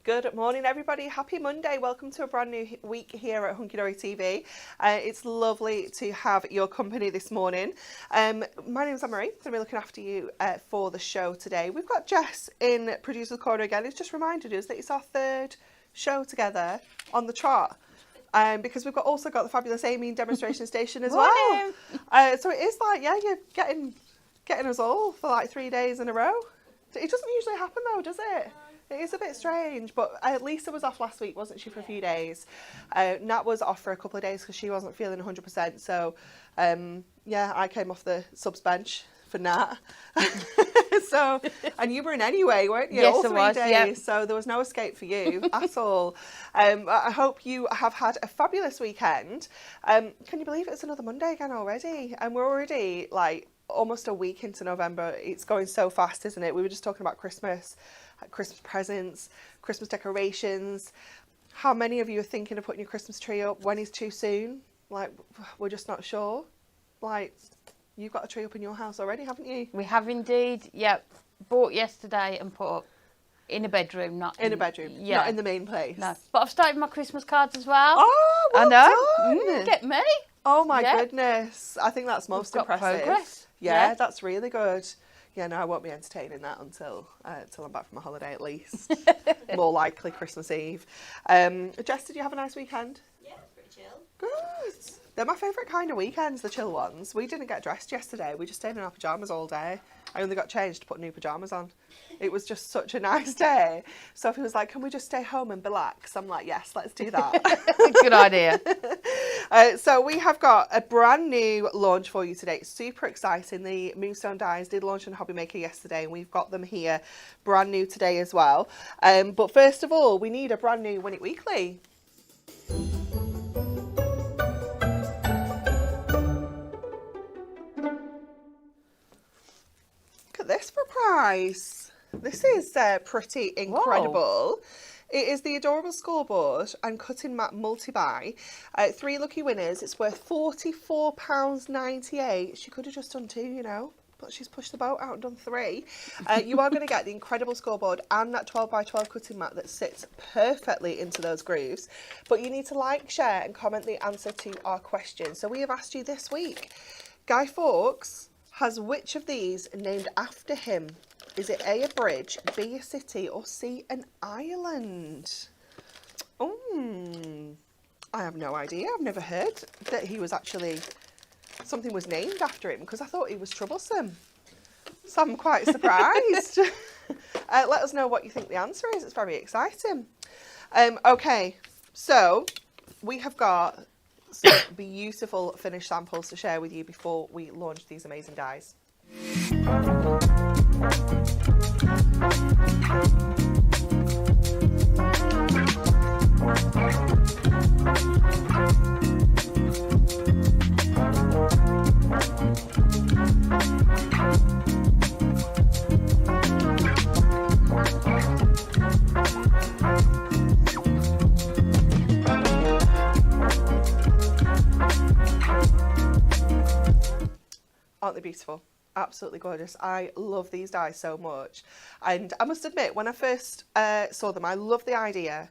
Good morning, everybody. Happy Monday. Welcome to a brand new week here at Hunky Dory TV. It's lovely to have your company this morning. My name's Anne-Marie. I'm going to be looking after you for the show today. We've got Jess in Producer's Corner again. It's just reminded us that it's our third show together on the trot. Because we've also got the fabulous Amy in Demonstration Station as well. So it is like, yeah, you're getting us all for like 3 days in a row. It doesn't usually happen though, does it? It is a bit strange, but Lisa was off last week, wasn't she, for a few days? Nat was off for a couple of days because she wasn't feeling 100%. So, yeah, I came off the subs bench for Nat. So, and you were in anyway, weren't you? Yes, all 3 I was, days. yep. So there was no escape for you at all. I hope you have had a fabulous weekend. Can you believe it's another Monday again already? And we're already like almost a week into November. It's going so fast, isn't it? We were just talking about Christmas presents, Christmas decorations. How many of you are thinking of putting your Christmas tree up? When is too soon? Like, we're just not sure. Like, you've got a tree up in your house already, haven't you? We have indeed. Yep. Bought yesterday and put up in a bedroom, not in a bedroom, yeah. not in the main place. No. But I've started my Christmas cards as well. Oh, well I know. done. Get me. Oh my goodness. I think that's most We've got impressive. progress. Yeah, that's really good. Yeah, no, I won't be entertaining that until I'm back from my holiday at least. More likely Christmas Eve. Jess, did you have a nice weekend? Yeah, pretty chill. Good. They're my favourite kind of weekends, the chill ones. We didn't get dressed yesterday. We just stayed in our pyjamas all day. I only got changed to put new pyjamas on. It was just such a nice day. Sophie was like, can we just stay home and relax? I'm like, yes, let's do that. Good idea. So we have got a brand new launch for you today. It's super exciting. The Moonstone Dies did launch on Hobby Maker yesterday, and we've got them here brand new today as well. But first of all, we need a brand new Win It Weekly. Look at this for a prize. This is pretty incredible. Whoa. It is the adorable scoreboard and cutting mat multi-buy. 3 lucky winners. It's worth £44.98. She could have just done 2, you know, but she's pushed the boat out and done 3. You are going to get the incredible scoreboard and that 12x12 cutting mat that sits perfectly into those grooves. But you need to like, share and comment the answer to our question. So we have asked you this week, Guy Fawkes has which of these named after him? Is it A, a bridge, B, a city, or C, an island? I have no idea. I've never heard that he was actually, something was named after him, because I thought he was troublesome. So I'm quite surprised. Let us know what you think the answer is. It's very exciting. Okay, so we have got some beautiful finished samples to share with you before we launch these amazing dies. Aren't they beautiful? Absolutely gorgeous. I love these dies so much. And I must admit, when I first saw them, I loved the idea.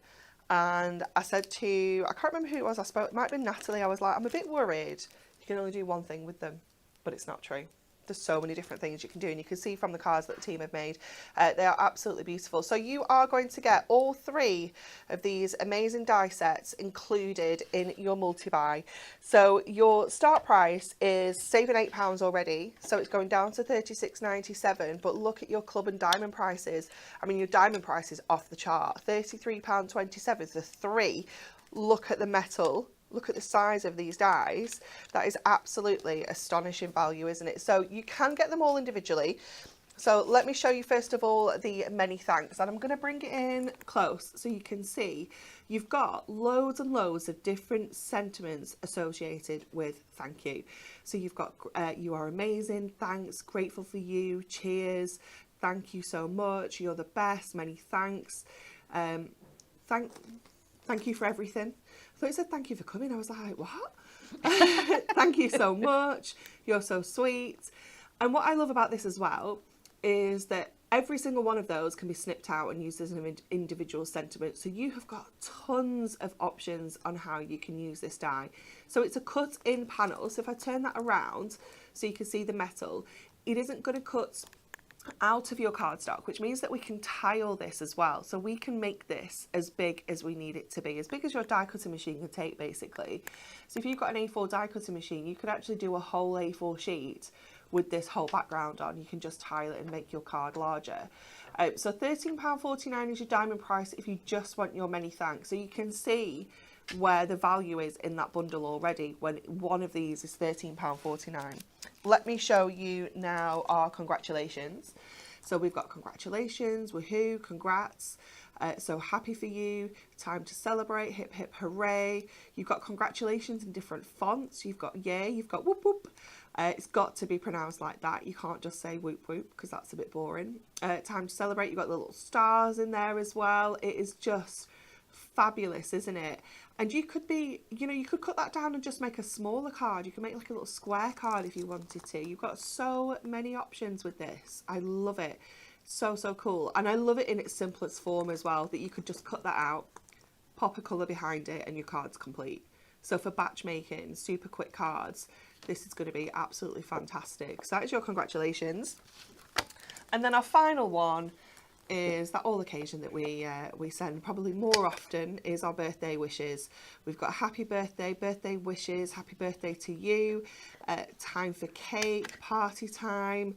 And I said to, I can't remember who it was I spoke, it might have been Natalie. I was like, I'm a bit worried you can only do one thing with them, but it's not true. There's so many different things you can do, and you can see from the cards that the team have made, they are absolutely beautiful. So you are going to get all 3 of these amazing die sets included in your multi-buy. So your start price is saving £8 already, so it's going down to £36.97, but look at your club and diamond prices. I mean, your diamond price is off the chart, £33.27 for 3. Look at the metal. Look at the size of these dies. That is absolutely astonishing value, isn't it? So you can get them all individually. So let me show you first of all the many thanks, and I'm going to bring it in close so you can see. You've got loads and loads of different sentiments associated with thank you. So you've got you are amazing, thanks, grateful for you, cheers, thank you so much, you're the best, many thanks, thank you for everything. I thought it said thank you for coming. I was like, what? Thank you so much. You're so sweet. And what I love about this as well is that every single one of those can be snipped out and used as an individual sentiment. So you have got tons of options on how you can use this die. So it's a cut in panel. So if I turn that around so you can see the metal, it isn't going to cut out of your cardstock, which means that we can tile this as well. So we can make this as big as we need it to be, as big as your die cutting machine can take, basically. So if you've got an A4 die cutting machine, you could actually do a whole A4 sheet with this whole background on. You can just tile it and make your card larger. So £13.49 is your diamond price if you just want your many thanks. So you can see where the value is in that bundle already when one of these is £13.49. Let me show you now our congratulations. So we've got congratulations, woohoo, congrats, so happy for you, time to celebrate, hip hip hooray. You've got congratulations in different fonts. You've got yay, you've got whoop whoop. It's got to be pronounced like that. You can't just say whoop whoop because that's a bit boring. Time to celebrate, you've got the little stars in there as well. It is just fabulous, isn't it? And you could be, you know, you could cut that down and just make a smaller card. You can make like a little square card if you wanted to. You've got so many options with this. I love it. So cool. And I love it in its simplest form as well, that you could just cut that out, pop a colour behind it, and your card's complete. So for batch making, super quick cards, this is going to be absolutely fantastic. So that is your congratulations. And then our final one is that all occasion that we send probably more often is our birthday wishes. We've got happy birthday, birthday wishes, happy birthday to you, time for cake, party time,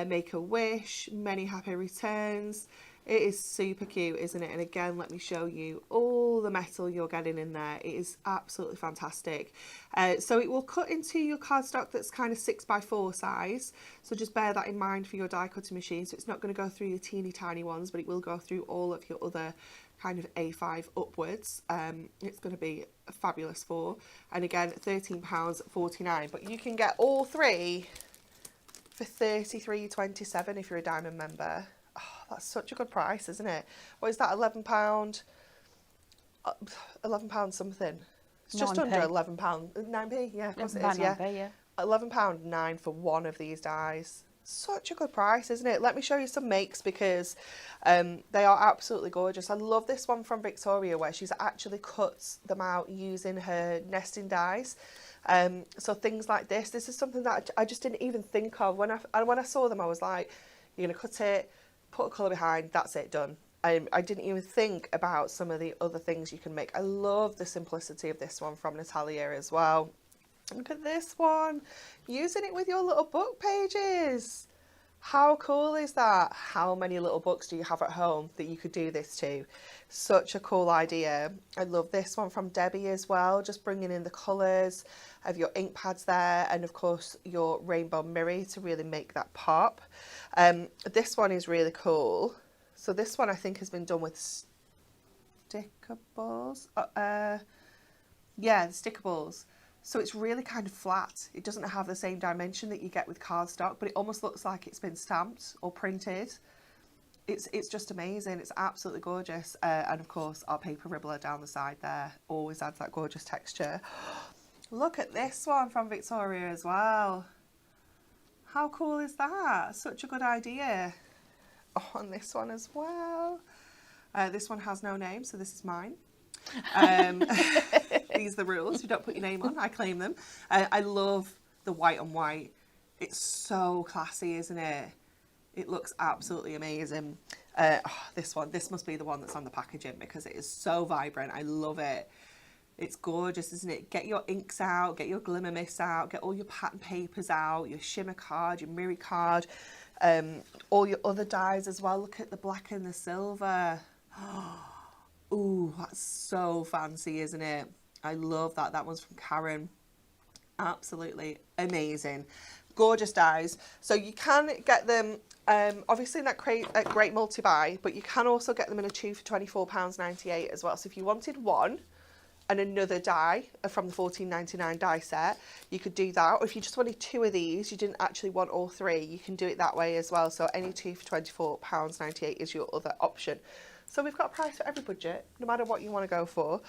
make a wish, many happy returns. It is super cute, isn't it? And again, let me show you all the metal you're getting in there. It is absolutely fantastic. So it will cut into your cardstock that's kind of 6x4 size. So just bear that in mind for your die cutting machine. So it's not going to go through the teeny tiny ones, but it will go through all of your other kind of A5 upwards. It's going to be fabulous for. And again, £13.49. But you can get all three for £33.27 if you're a Diamond member. Oh, that's such a good price, isn't it? What is that, £11? £11 something. It's just 9p. under £11. 9p, yeah, of course it is, yeah. 9p, yeah. £11.09 for one of these dies. Such a good price, isn't it? Let me show you some makes because they are absolutely gorgeous. I love this one from Victoria where she's actually cut them out using her nesting dies. So things like this is something that I just didn't even think of. When I saw them, I was like, you're going to cut it, put a colour behind, that's it, done. I didn't even think about some of the other things you can make. I love the simplicity of this one from Natalia as well. Look at this one, using it with your little book pages. How cool is that? How many little books do you have at home that you could do this to? Such a cool idea. I love this one from Debbie as well, just bringing in the colours of your ink pads there, and of course your rainbow mirror to really make that pop. This one is really cool. So this one I think has been done with sticker balls. Yeah, the sticker balls. So it's really kind of flat. It doesn't have the same dimension that you get with cardstock, but it almost looks like it's been stamped or printed. It's just amazing. It's absolutely gorgeous. And of course, our paper ribbler down the side there always adds that gorgeous texture. Look at this one from Victoria as well. How cool is that? Such a good idea. Oh, and this one as well. This one has no name, so this is mine. These are the rules. You don't put your name on, I claim them. I love the white on white. It's so classy, isn't it? It looks absolutely amazing. This must be the one that's on the packaging because it is so vibrant. I love it. It's gorgeous, isn't it? Get your inks out, get your glimmer mist out, get all your pattern papers out, your shimmer card, your mirror card, all your other dies as well. Look at the black and the silver. Ooh, that's so fancy, isn't it? I love that. That one's from Karen. Absolutely amazing. Gorgeous dies. So you can get them obviously in that great multi-buy, but you can also get them in a 2 for £24.98 as well. So if you wanted one and another die from the £14.99 die set, you could do that. Or if you just wanted two of these, you didn't actually want all three, you can do it that way as well. So any 2 for £24.98 is your other option. So we've got a price for every budget, no matter what you want to go for.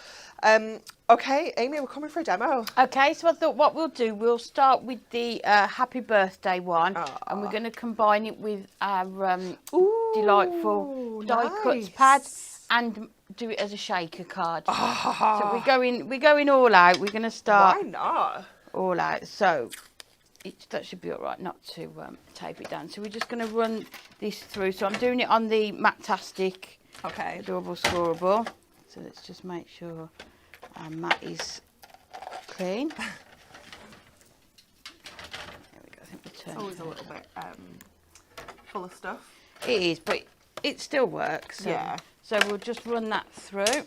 Okay, Amy, we're coming for a demo. Okay, so I thought what we'll do, we'll start with the happy birthday one, and we're going to combine it with our delightful die cuts pad and do it as a shaker card. So we're going all out. We're going to start. Why not? All out. So that should be all right, not to tape it down. So we're just going to run this through. So I'm doing it on the Matastic. Okay. Adorable Scoreable. So let's just make sure our mat is clean. There we go. I think we turn It's always a little bit full of stuff. It is, but it still works. So, yeah. So we'll just run that through.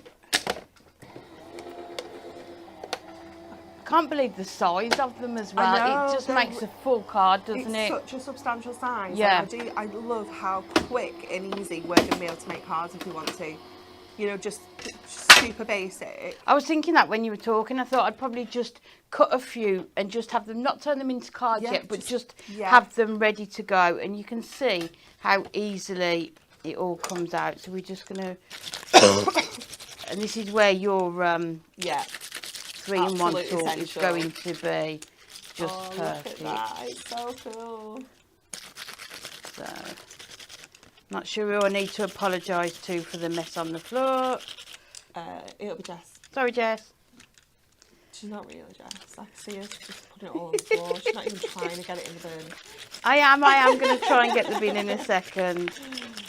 I can't believe the size of them as well. I know, it just makes a full card, doesn't it? It's such a substantial size. Yeah. I love how quick and easy we're going to be able to make cards if we want to. You know, just super basic. I was thinking that when you were talking, I thought I'd probably just cut a few and just have them, not turn them into cards yet, but just have them ready to go. And you can see how easily it all comes out. So we're just going to, and this is where your 3-in-1 tool is going to be just perfect. Look at that. It's so cool. So, not sure who I need to apologise to for the mess on the floor. It'll be Jess. Sorry, Jess. She's not really Jess. I can see her just putting it all on the floor. She's not even trying to get it in the bin. I am going to try and get the bin in a second.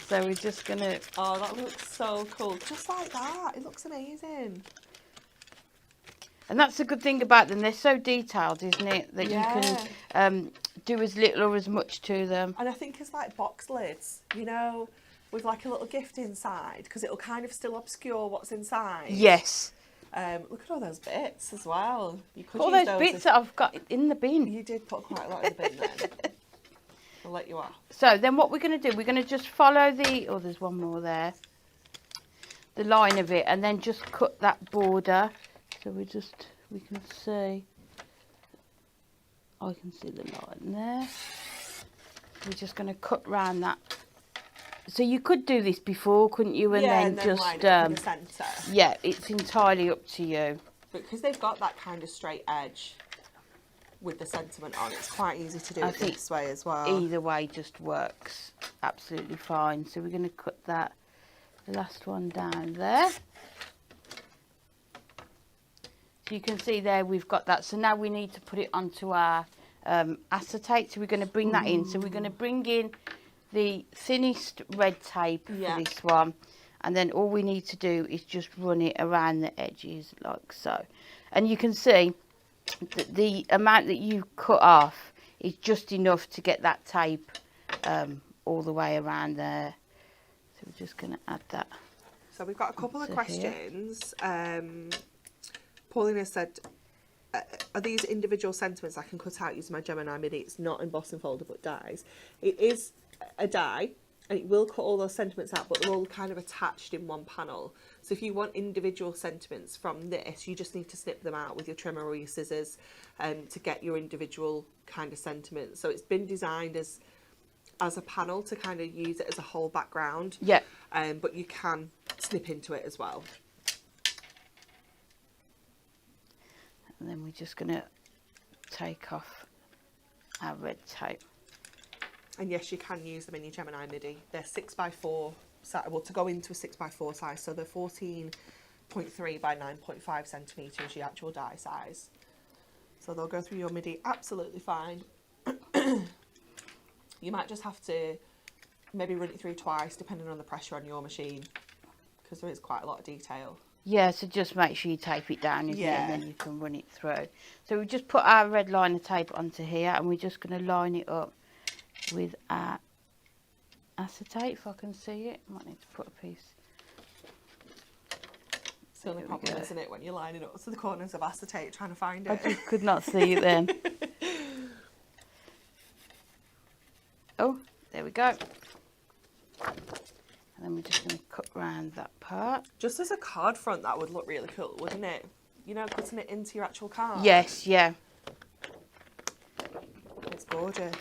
So we're just going to... Oh, that looks so cool. Just like that. It looks amazing. And that's the good thing about them. They're so detailed, isn't it? That you can do as little or as much to them. And I think it's like box lids, you know, with like a little gift inside, because it'll kind of still obscure what's inside. Yes. Look at all those bits as well. You could all use those bits that I've got in the bin. You did put quite a lot in the bin then. I'll let you off. So then what we're going to do, we're going to just follow the... Oh, there's one more there. The line of it, and then just cut that border. So we can see, I can see the line there. We're just going to cut round that. So you could do this before, couldn't you? And then just line it up in the centre. Yeah, it's entirely up to you. But because they've got that kind of straight edge with the sentiment on, it's quite easy to do it this way as well. Either way just works absolutely fine. So we're going to cut that last one down there. So you can see there we've got that. So now we need to put it onto our acetate. So we're going to bring that in. So we're going to bring in the thinnest red tape for this one. And then all we need to do is just run it around the edges like so. And you can see that the amount that you cut off is just enough to get that tape all the way around there. So we're just going to add that. So we've got a couple of questions. Paulina said, are these individual sentiments I can cut out using my Gemini MIDI? It's not embossing folder but dies. It is a die and it will cut all those sentiments out, but they're all kind of attached in one panel. So if you want individual sentiments from this, you just need to snip them out with your trimmer or your scissors to get your individual kind of sentiments. So it's been designed as a panel to kind of use it as a whole background. Yeah. But you can snip into it as well. And then we're just going to take off our red tape. And yes, you can use them in your Gemini MIDI. They're 6x4, well, to go into a 6x4 size, so they're 14.3 by 9.5 centimetres, your actual die size. So they'll go through your MIDI absolutely fine. You might just have to maybe run it through twice, depending on the pressure on your machine, because there is quite a lot of detail. Yeah, so just make sure you tape it down, isn't it? And then you can run it through. So we just put our red liner tape onto here, and we're just going to line it up with our acetate, if I can see it. Might need to put a piece. It's the only problem, isn't it, when you're lining up to the corners of acetate trying to find it. I just could not see it then. Oh, there we go. And then we're just going to cut round that part. Just as a card front, that would look really cool, wouldn't it? You know, putting it into your actual card. Yes, yeah. It's gorgeous.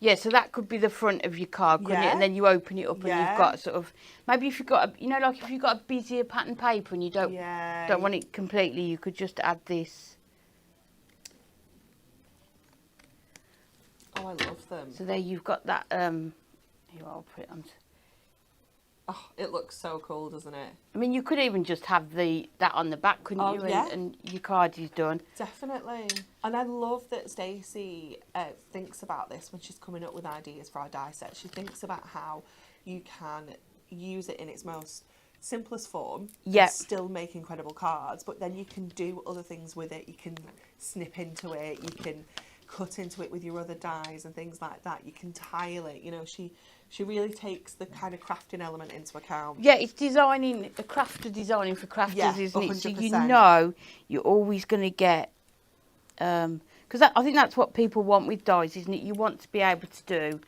Yeah, so that could be the front of your card, couldn't it? Yeah. And then you open it up and Yeah. you've got sort of, maybe if you've got, like if you've got a busier pattern paper and you don't want it completely, you could just add this. Oh, I love them. So there you've got that, here, I'll put it on. Oh, it looks so cool, doesn't it? I mean, you could even just have that on the back, couldn't you? Yeah. And your card is done. Definitely. And I love that Stacey thinks about this when she's coming up with ideas for our die set. She thinks about how you can use it in its most simplest form. Yeah. And still make incredible cards, but then you can do other things with it. You can snip into it. You can cut into it with your other dies and things like that. You can tile it. You know, she really takes the kind of crafting element into account. Yeah, it's designing, a crafter designing for crafters, Yeah, isn't it? So 100%. you know you're always going to get, because I think that's what people want with dies, isn't it? You want to be able to do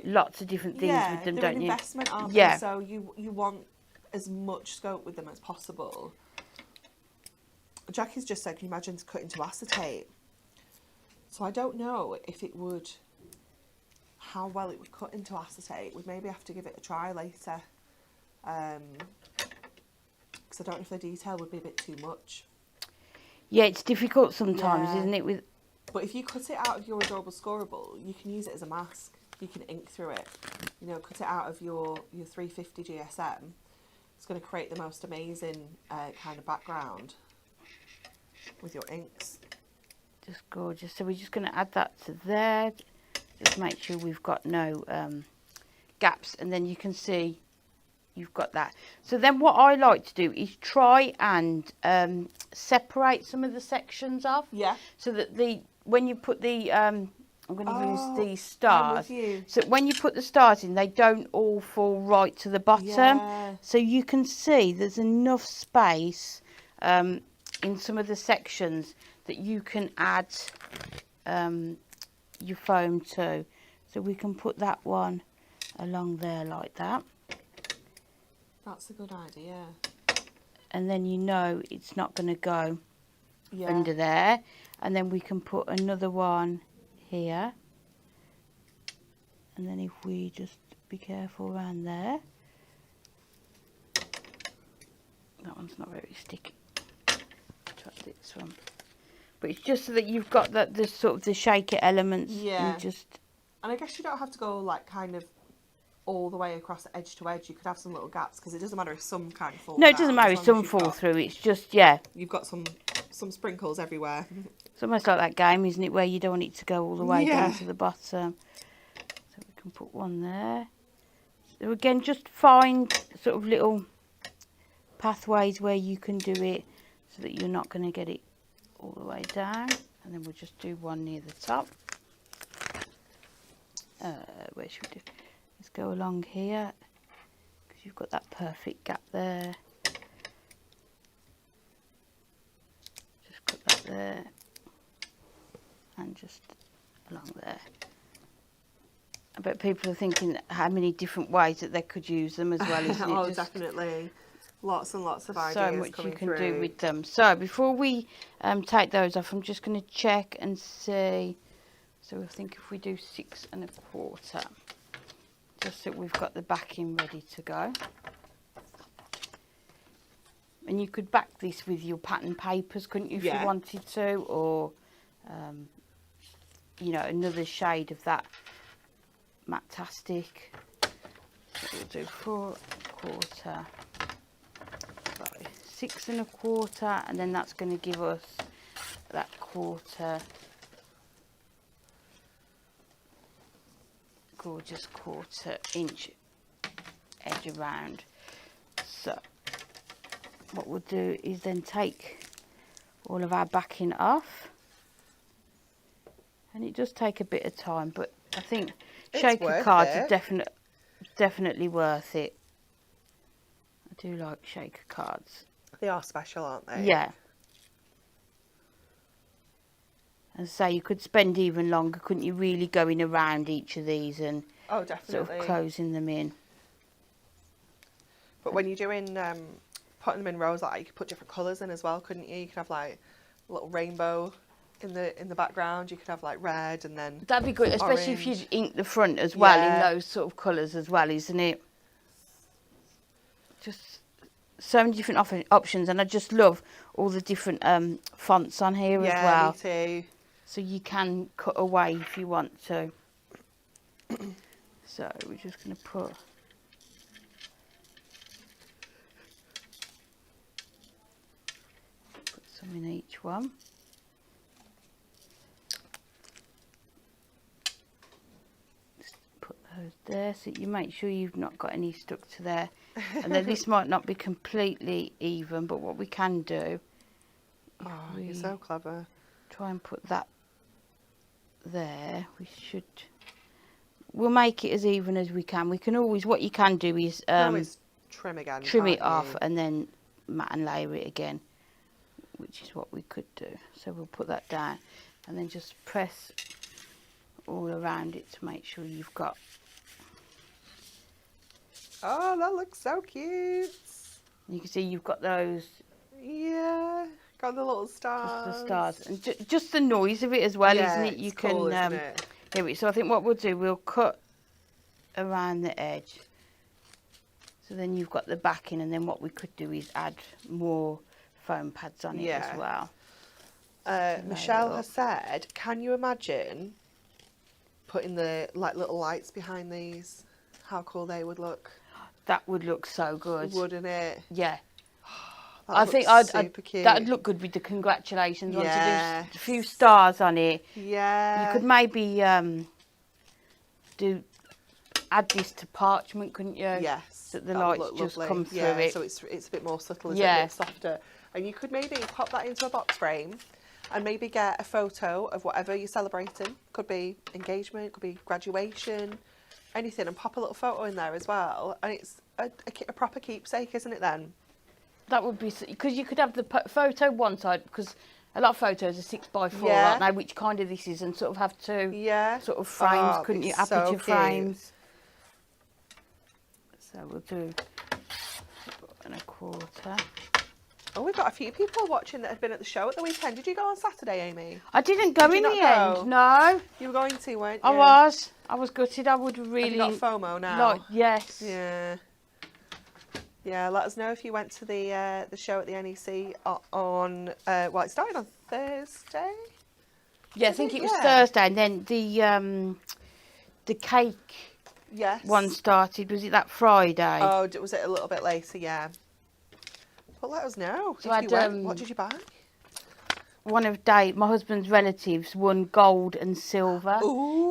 lots of different things with them, don't you? Yeah, they're an investment, aren't Yeah. they? So you want as much scope with them as possible. Jackie's just said, can you imagine cutting to acetate? So I don't know if it would, how well it would cut into acetate. We'd maybe have to give it a try later. Because I don't know if the detail would be a bit too much. Yeah, it's difficult sometimes, Yeah. isn't it? But if you cut it out of your Adorable Scoreable, you can use it as a mask. You can ink through it. You know, cut it out of your 350 GSM. It's going to create the most amazing kind of background with your inks. Just gorgeous. So we're just going to add that to there. Just make sure we've got no gaps, and then you can see you've got that. So then what I like to do is try and separate some of the sections off. Yeah. So that when you put the I'm going to use these stars. I'm with you. So when you put the stars in, they don't all fall right to the bottom. Yeah. So you can see there's enough space in some of the sections that you can add your foam to. So we can put that one along there like that. That's a good idea. And then you know it's not going to go under there. And then we can put another one here. And then if we just be careful around there. That one's not very sticky. Try this one. But it's just so that you've got the sort of the shaker elements. Yeah. And I guess you don't have to go like kind of all the way across edge to edge. You could have some little gaps because it doesn't matter if some kind of fall No, it down, doesn't matter if as long some as fall you've got- through. It's just, yeah. You've got some sprinkles everywhere. It's almost like that game, isn't it, where you don't want it to go all the way down to the bottom. So we can put one there. So again, just find sort of little pathways where you can do it so that you're not going to get it all the way down. And then we'll just do one near the top. Where should we do? Let's go along here because you've got that perfect gap there. Just put that there and just along there. I bet people are thinking how many different ways that they could use them as well, isn't it? Oh, Just definitely. Lots and lots of ideas so much you coming can through. do with them. So before we take those off, I'm just going to check and see. So I think if we do 6 1/4, just so we've got the backing ready to go. And you could back this with your pattern papers, couldn't you, if you wanted to, or you know, another shade of that matte-tastic. So we'll do 4 1/4. 6 1/4, and then that's going to give us that gorgeous 1/4 inch edge around. So what we'll do is then take all of our backing off, and it does take a bit of time, but I think shaker cards are definitely worth it. I do like shaker cards. They are special, aren't they? Yeah. And say you could spend even longer, couldn't you, really going around each of these and sort of closing them in. But when you're doing putting them in rows like that, you could put different colours in as well, couldn't you? You could have like a little rainbow in the background. You could have like red and then That'd be good, especially if orange. you'd ink the front as well in Yeah. those sort of colours as well, isn't it? Just so many different options, and I just love all the different fonts on here as well. Yeah, me too. So you can cut away if you want to. So we're just going to put some in each one. Just put those there so you make sure you've not got any stuck to there. And then this might not be completely even, but what we can do, Oh, you're so clever. try and put that there. We'll make it as even as we can. We can always, what you can do is Always trim again. trim it can't off you? and then mat and layer it again, which is what we could do. So we'll put that down and then just press all around it to make sure you've got. Oh, that looks so cute. You can see you've got those, Yeah, got the little stars. just the stars, and just the noise of it as well, Yeah, isn't it? You it's cool, can isn't it? hear it. So I think what we'll do, we'll cut around the edge. So then you've got the backing, and then what we could do is add more foam pads on it Yeah. as well. Michelle it has said, can you imagine putting the like little lights behind these? How cool they would look, That would look so good. wouldn't it? Yeah. That I looks think super cute. that'd look good with the congratulations one, to Yes. do a few stars on it. Yeah. You could maybe add this to parchment, couldn't you? Yes. That the that would lights look just lovely. come through yeah, it. so it's a bit more subtle, is Yeah. it? A bit softer. And you could maybe pop that into a box frame and maybe get a photo of whatever you're celebrating. Could be engagement, could be graduation, anything, and pop a little photo in there as well. And it's a proper keepsake, isn't it then? That would be, because you could have the photo one side, because a lot of photos are 6x4, Yeah. aren't they? Which kind of this is, and sort of have two Yeah. sort of frames, Oh, couldn't you? it's so Aperture cute. frames. So we'll do 1/4. Oh, we've got a few people watching that had been at the show at the weekend. Did you go on Saturday, Amy? I didn't go Did you in not the go? end. No, You were going to, weren't you? I was gutted. I would Have really you got FOMO now? like. Yes. Yeah. Yeah, let us know if you went to the show at the NEC on, well, it started on Thursday? Yeah, I Did think it? it was Yeah. Thursday, and then the cake Yes. one started. Was it that Friday? Oh, was it a little bit later? Yeah. But let us know So if I'd, you went. What did you buy? One of my husband's relatives won gold and silver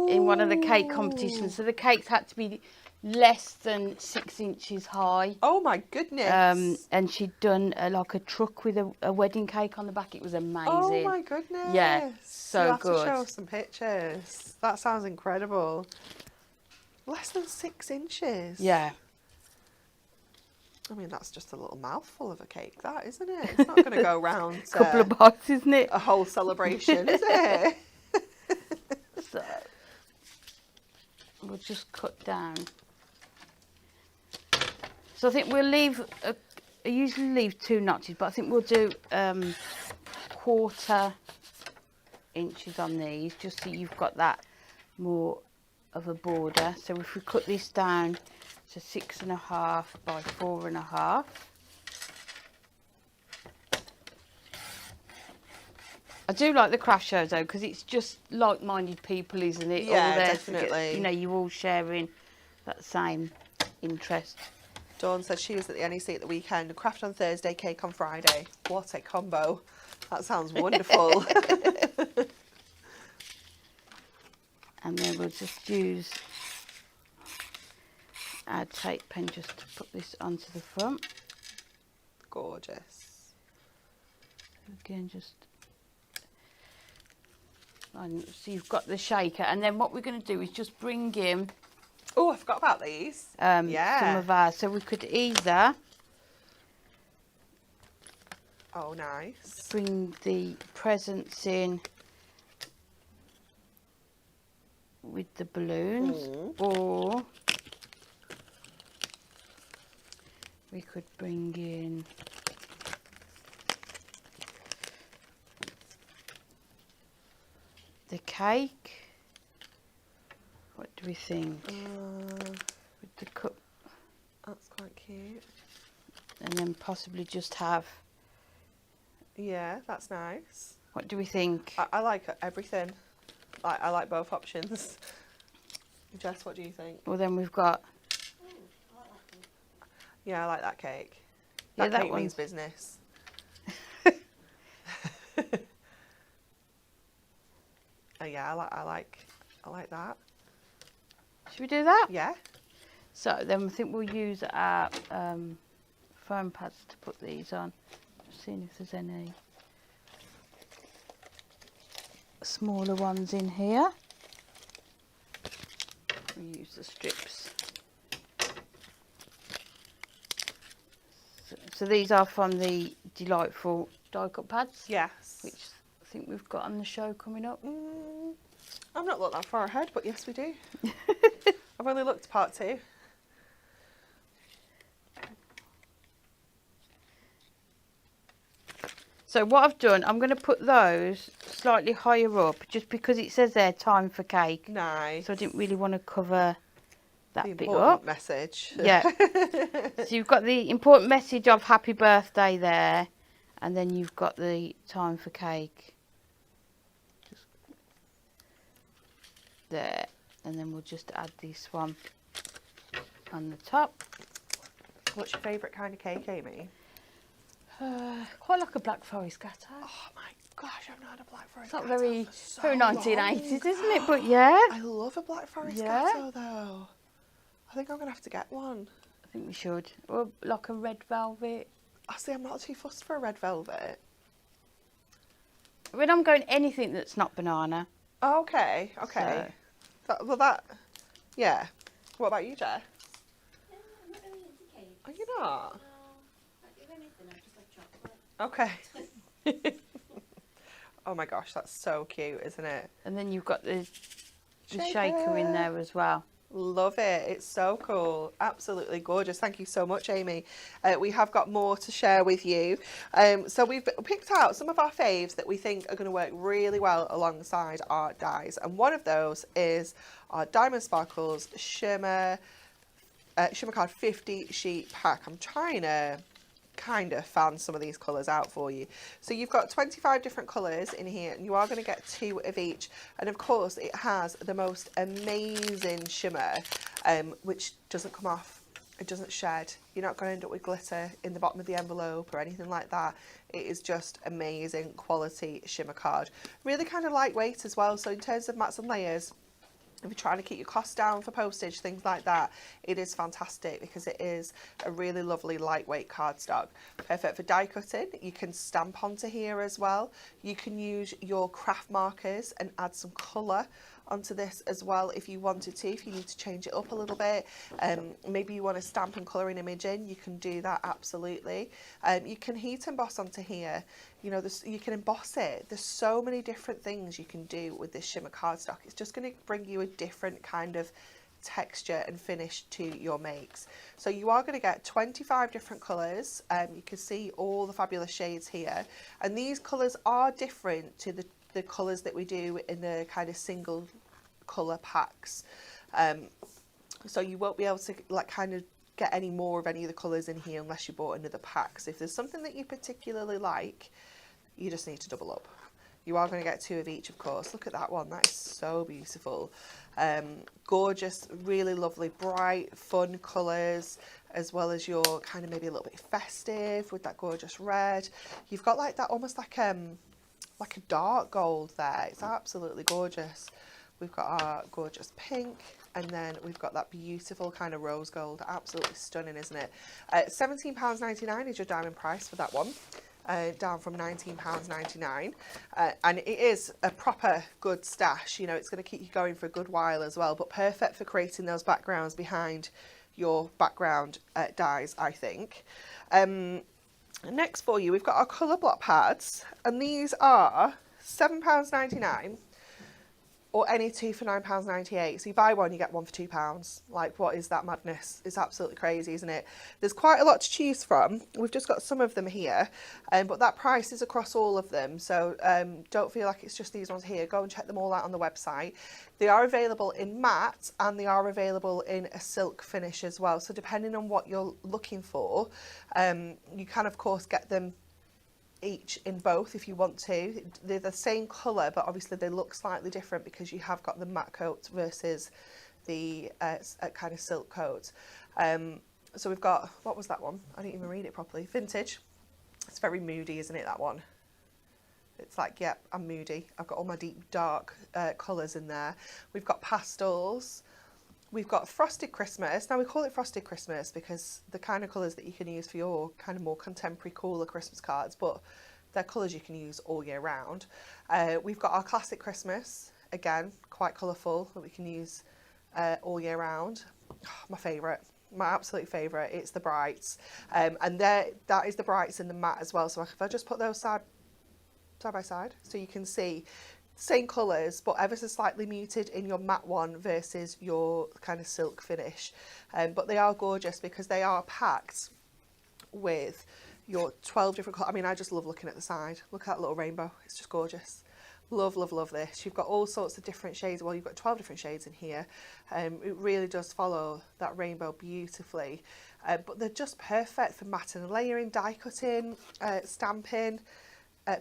in one of the cake competitions. So the cakes had to be less than 6 inches high. Oh my goodness. And she'd done like a truck with a wedding cake on the back. It was amazing. Oh my goodness. Yeah, so You'll have good. to show us some pictures. That sounds incredible. Less than 6 inches. Yeah. I mean, that's just a little mouthful of a cake, that, isn't it? It's not going to go round A couple of bites, isn't it? a whole celebration, is it? So we'll just cut down. So I think we'll leave, I usually leave 2 notches, but I think we'll do 1/4 inches on these, just so you've got that more of a border. So if we cut this down to 6.5 by 4.5. I do like the craft shows though, because it's just like-minded people, isn't it? Yeah, all there definitely. You know, you're all sharing that same interest. Dawn said she was at the NEC at the weekend. Craft on Thursday, cake on Friday. What a combo. That sounds wonderful. And then we'll just use our tape pen just to put this onto the front. Gorgeous. Again, just... So you've got the shaker, and then what we're going to do is just bring in Oh, I forgot about these. some Yeah. of ours. So we could either Oh, nice. bring the presents in with the balloons, or we could bring in the cake. What do we think? With the cup. That's quite cute. And then possibly just have. Yeah, that's nice. What do we think? I like everything. I like both options. Jess, what do you think? Well, then we've got. Yeah, I like that cake. Yeah, That that cake one's means business. Yeah, I like that. Should we do that? Yeah. So then I think we'll use our foam pads to put these on. Just seeing if there's any smaller ones in here. We use the strips. So these are from the delightful die cut pads. Yes. Which I think we've got on the show coming up. I've not looked that far ahead, but yes, we do. I've only looked to part 2. So what I've done, I'm going to put those slightly higher up, just because it says there time for cake. Nice. So I didn't really want to cover that The bit important up. message. Yeah. So you've got the important message of happy birthday there, and then you've got the time for cake. Just there, and then we'll just add this one on the top. What's your favourite kind of cake, Amy? Quite like a Black Forest gatto. Oh my gosh, I've not had a Black Forest It's not gatto very, for so very long. 1980s, isn't it? But yeah. I love a Black Forest Yeah. gatto though. I think I'm going to have to get one. I think we should. Or like a red velvet. See, I'm not too fussed for a red velvet. I mean, I'm going anything that's not banana. Oh, okay. Yeah. What about you, Jess? I'm not really into cake. Are you not? No, I do anything. I just like chocolate. Okay. Oh my gosh, that's so cute, isn't it? And then you've got the Shaker. shaker in there as well. Love it. It's so cool. Absolutely gorgeous. Thank you so much, Amy. We have got more to share with you. So we've picked out some of our faves that we think are going to work really well alongside our dies. And one of those is our Diamond Sparkles Shimmer Card 50 sheet pack. I'm trying to kind of fan some of these colours out for you. So you've got 25 different colours in here, and you are going to get 2 of each. And of course it has the most amazing shimmer, which doesn't come off, it doesn't shed. You're not going to end up with glitter in the bottom of the envelope or anything like that. It is just amazing quality shimmer card. Really kind of lightweight as well, so in terms of mats and layers, if you're trying to keep your costs down for postage, things like that, it is fantastic because it is a really lovely lightweight cardstock. Perfect for die cutting. You can stamp onto here as well. You can use your craft markers and add some colour onto this as well if you wanted to, if you need to change it up a little bit. Maybe you want to stamp and colouring image in, you can do that absolutely. You can heat emboss onto here. You know, you can emboss it. There's so many different things you can do with this shimmer cardstock. It's just going to bring you a different kind of texture and finish to your makes. So you are going to get 25 different colours. You can see all the fabulous shades here, and these colours are different to the colours that we do in the kind of single colour packs. So you won't be able to like kind of get any more of any of the colours in here unless you bought another pack. So if there's something that you particularly like, you just need to double up. You are going to get 2 of each, of course. Look at that one, that is so beautiful. Gorgeous, really lovely, bright, fun colours, as well as your kind of maybe a little bit festive with that gorgeous red. You've got like that almost like a dark gold there. It's absolutely gorgeous. We've got our gorgeous pink, and then we've got that beautiful kind of rose gold. Absolutely stunning, isn't it? £17.99 is your diamond price for that one, down from £19.99. And it is a proper good stash. You know, it's going to keep you going for a good while as well, but perfect for creating those backgrounds behind your background dies, I think. Next for you, we've got our colour block pads, and these are £7.99. or any two for £9.98. So you buy one, you get one for £2. Like, what is that madness? It's absolutely crazy, isn't it? There's quite a lot to choose from. We've just got some of them here, but that price is across all of them. So don't feel like it's just these ones here. Go and check them all out on the website. They are available in matte and they are available in a silk finish as well. So depending on what you're looking for, you can of course get them each in both if you want to. They're the same colour, but obviously they look slightly different because you have got the matte coat versus the kind of silk coat. So we've got, what was that one? I didn't even read it properly. Vintage. It's very moody, isn't it, that one? It's like, yep, I'm moody. I've got all my deep dark colours in there. We've got pastels. We've got Frosted Christmas. Now we call it Frosted Christmas because the kind of colours that you can use for your kind of more contemporary, cooler Christmas cards, but they're colours you can use all year round. We've got our Classic Christmas, again, quite colourful, that we can use all year round. Oh, my favourite, my absolute favourite, it's the Brights. And that is the Brights in the matte as well. So if I just put those side by side, so you can see same colours but ever so slightly muted in your matte one versus your kind of silk finish, but they are gorgeous because they are packed with your 12 different colours. I mean, I just love looking at the side. Look at that little rainbow, it's just gorgeous. Love, love, love this. You've got all sorts of different shades. Well, you've got 12 different shades in here. It really does follow that rainbow beautifully, but they're just perfect for matting and layering, die cutting, stamping,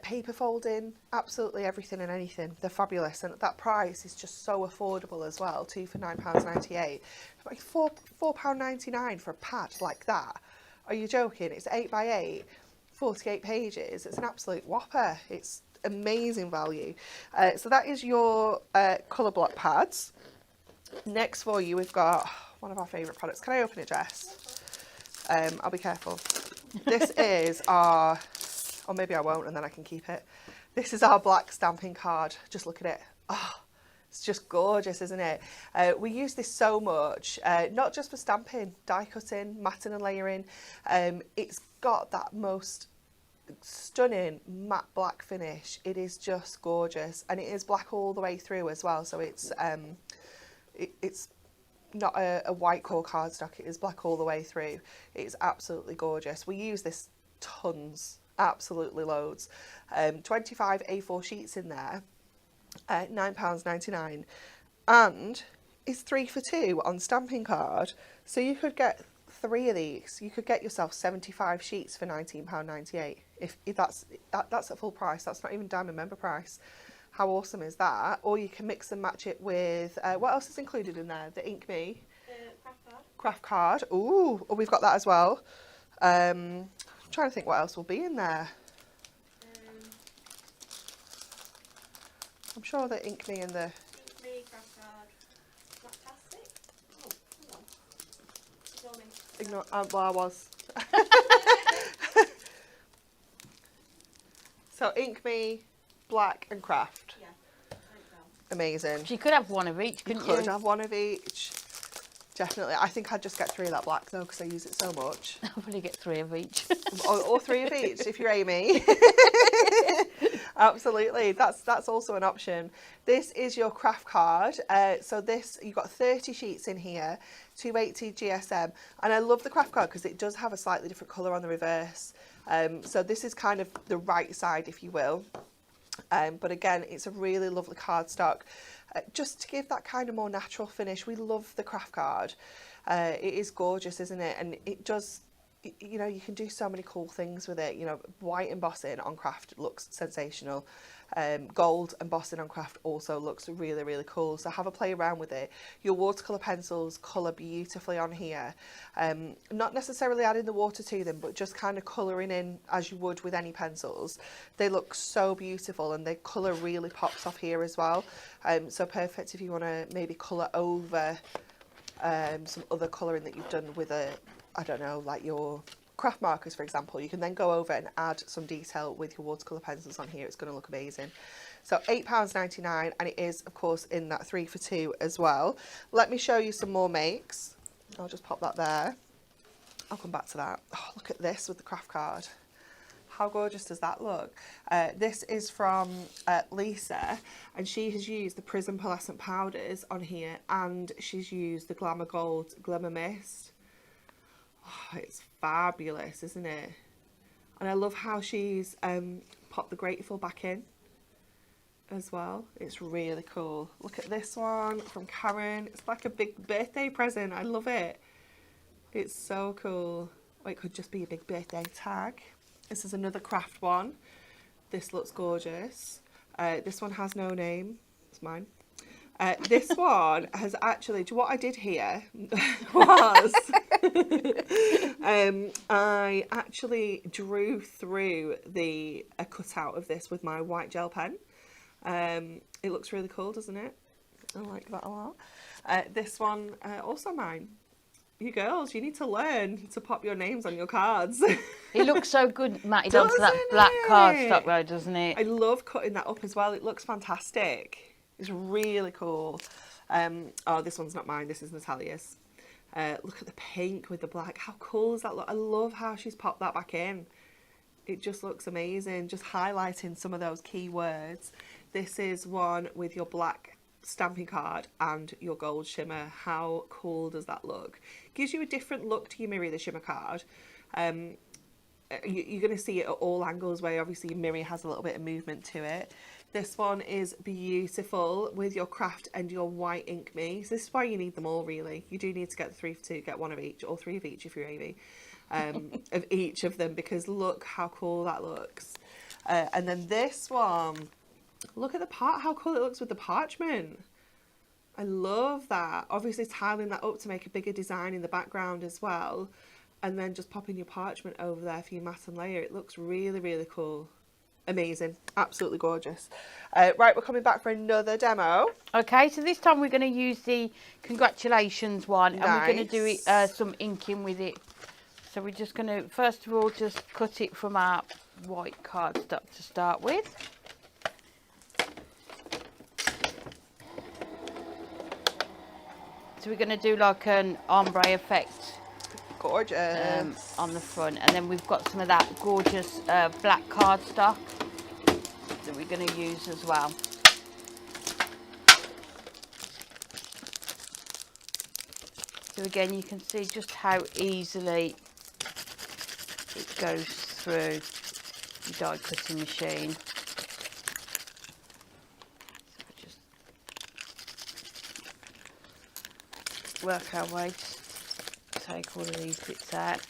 paper folding, absolutely everything and anything. They're fabulous, and that price is just so affordable as well. Two for £9.98. Like £4.99 for a pad like that. Are you joking? It's 8x8, 48 pages. It's an absolute whopper. It's amazing value. So that is your colour block pads. Next for you, we've got one of our favourite products. Can I open it, Jess? I'll be careful. This is our, or maybe I won't and then I can keep it. This is our black stamping card. Just look at it. Oh, it's just gorgeous, isn't it? We use this so much, not just for stamping, die cutting, matting and layering. It's got that most stunning matte black finish. It is just gorgeous, and it is black all the way through as well. So it's not a white core cardstock. It is black all the way through. It's absolutely gorgeous. We use this tons, absolutely loads. 25 A4 sheets in there, £9.99, and it's 3 for 2 on stamping card. So you could get 3 of these. You could get yourself 75 sheets for £19.98. If that's at full price. That's not even Diamond member price. How awesome is that? Or you can mix and match it with, what else is included in there? The Ink Me? Craft card. Ooh, oh, we've got that as well. I'm trying to think what else will be in there. I'm sure the Ink Me and the... Ink Me, craft card, plastic. Oh, hold on. Ignore, well, I was. So Ink Me, black and craft. Yeah, I think so. Amazing. So you could have one of each, couldn't you? Could have one of each. Definitely. I think I'd just get 3 of that black though, because I use it so much. I'll probably get 3 of each. or 3 of each if you're Amy. Absolutely, that's also an option. This is your craft card. So this, you've got 30 sheets in here, 280 GSM, and I love the craft card because it does have a slightly different colour on the reverse. So this is kind of the right side, if you will. But again, it's a really lovely cardstock. Just to give that kind of more natural finish. We love the craft card. It is gorgeous, isn't it? And it does, you know, you can do so many cool things with it. You know, white embossing on craft looks sensational. Gold embossing on craft also looks really, really cool. So have a play around with it. Your watercolour pencils colour beautifully on here. Not necessarily adding the water to them, but just kind of colouring in as you would with any pencils. They look so beautiful, and the colour really pops off here as well. So perfect if you want to maybe colour over some other colouring that you've done with a, I don't know, like your craft markers, for example. You can then go over and add some detail with your watercolour pencils on here. It's going to look amazing. So £8.99, and it is, of course, in that 3 for 2 as well. Let me show you some more makes. I'll just pop that there. I'll come back to that. Oh, look at this with the craft card. How gorgeous does that look? This is from Lisa, and she has used the Prism Pearlescent powders on here, and she's used the Glamour Gold Glimmer Mist. Oh, it's fabulous, isn't it? And I love how she's popped the Grateful back in as well. It's really cool. Look at this one from Karen. It's like a big birthday present. I love it. It's so cool. Or it could just be a big birthday tag. This is another craft one. This looks gorgeous. This one has no name. It's mine. This one has actually, what I did here was I actually drew through a cutout of this with my white gel pen. It looks really cool, doesn't it? I like that a lot. This one, also mine. You girls, you need to learn to pop your names on your cards. It looks so good matted onto that black cardstock though, doesn't it? I love cutting that up as well. It looks fantastic. It's really cool. Oh, this one's not mine. This is Natalia's. Look at the pink with the black. How cool does that look? I love how she's popped that back in. It just looks amazing. Just highlighting some of those key words. This is one with your black stamping card and your gold shimmer. How cool does that look? Gives you a different look to your Miri the shimmer card. You're going to see it at all angles where obviously Miri has a little bit of movement to it. This one is beautiful with your craft and your white ink me. So this is why you need them all, really. You do need to get the 3 for 2, get one of each, or 3 of each if you're Amy, of each of them, because look how cool that looks. And then this one, look at how cool it looks with the parchment. I love that. Obviously tiling that up to make a bigger design in the background as well. And then just popping your parchment over there for your mat and layer. It looks really, really cool. Amazing. Absolutely gorgeous. Right, we're coming back for another demo. Okay, so this time we're going to use the congratulations one. And we're going to do it some inking with it. So we're just going to, first of all, just cut it from our white cardstock to start with. So we're going to do like an ombre effect. Gorgeous. On the front, and then we've got some of that gorgeous black cardstock that we're going to use as well. So again, you can see just how easily it goes through the die cutting machine. So we just work our way to take all of these bits out.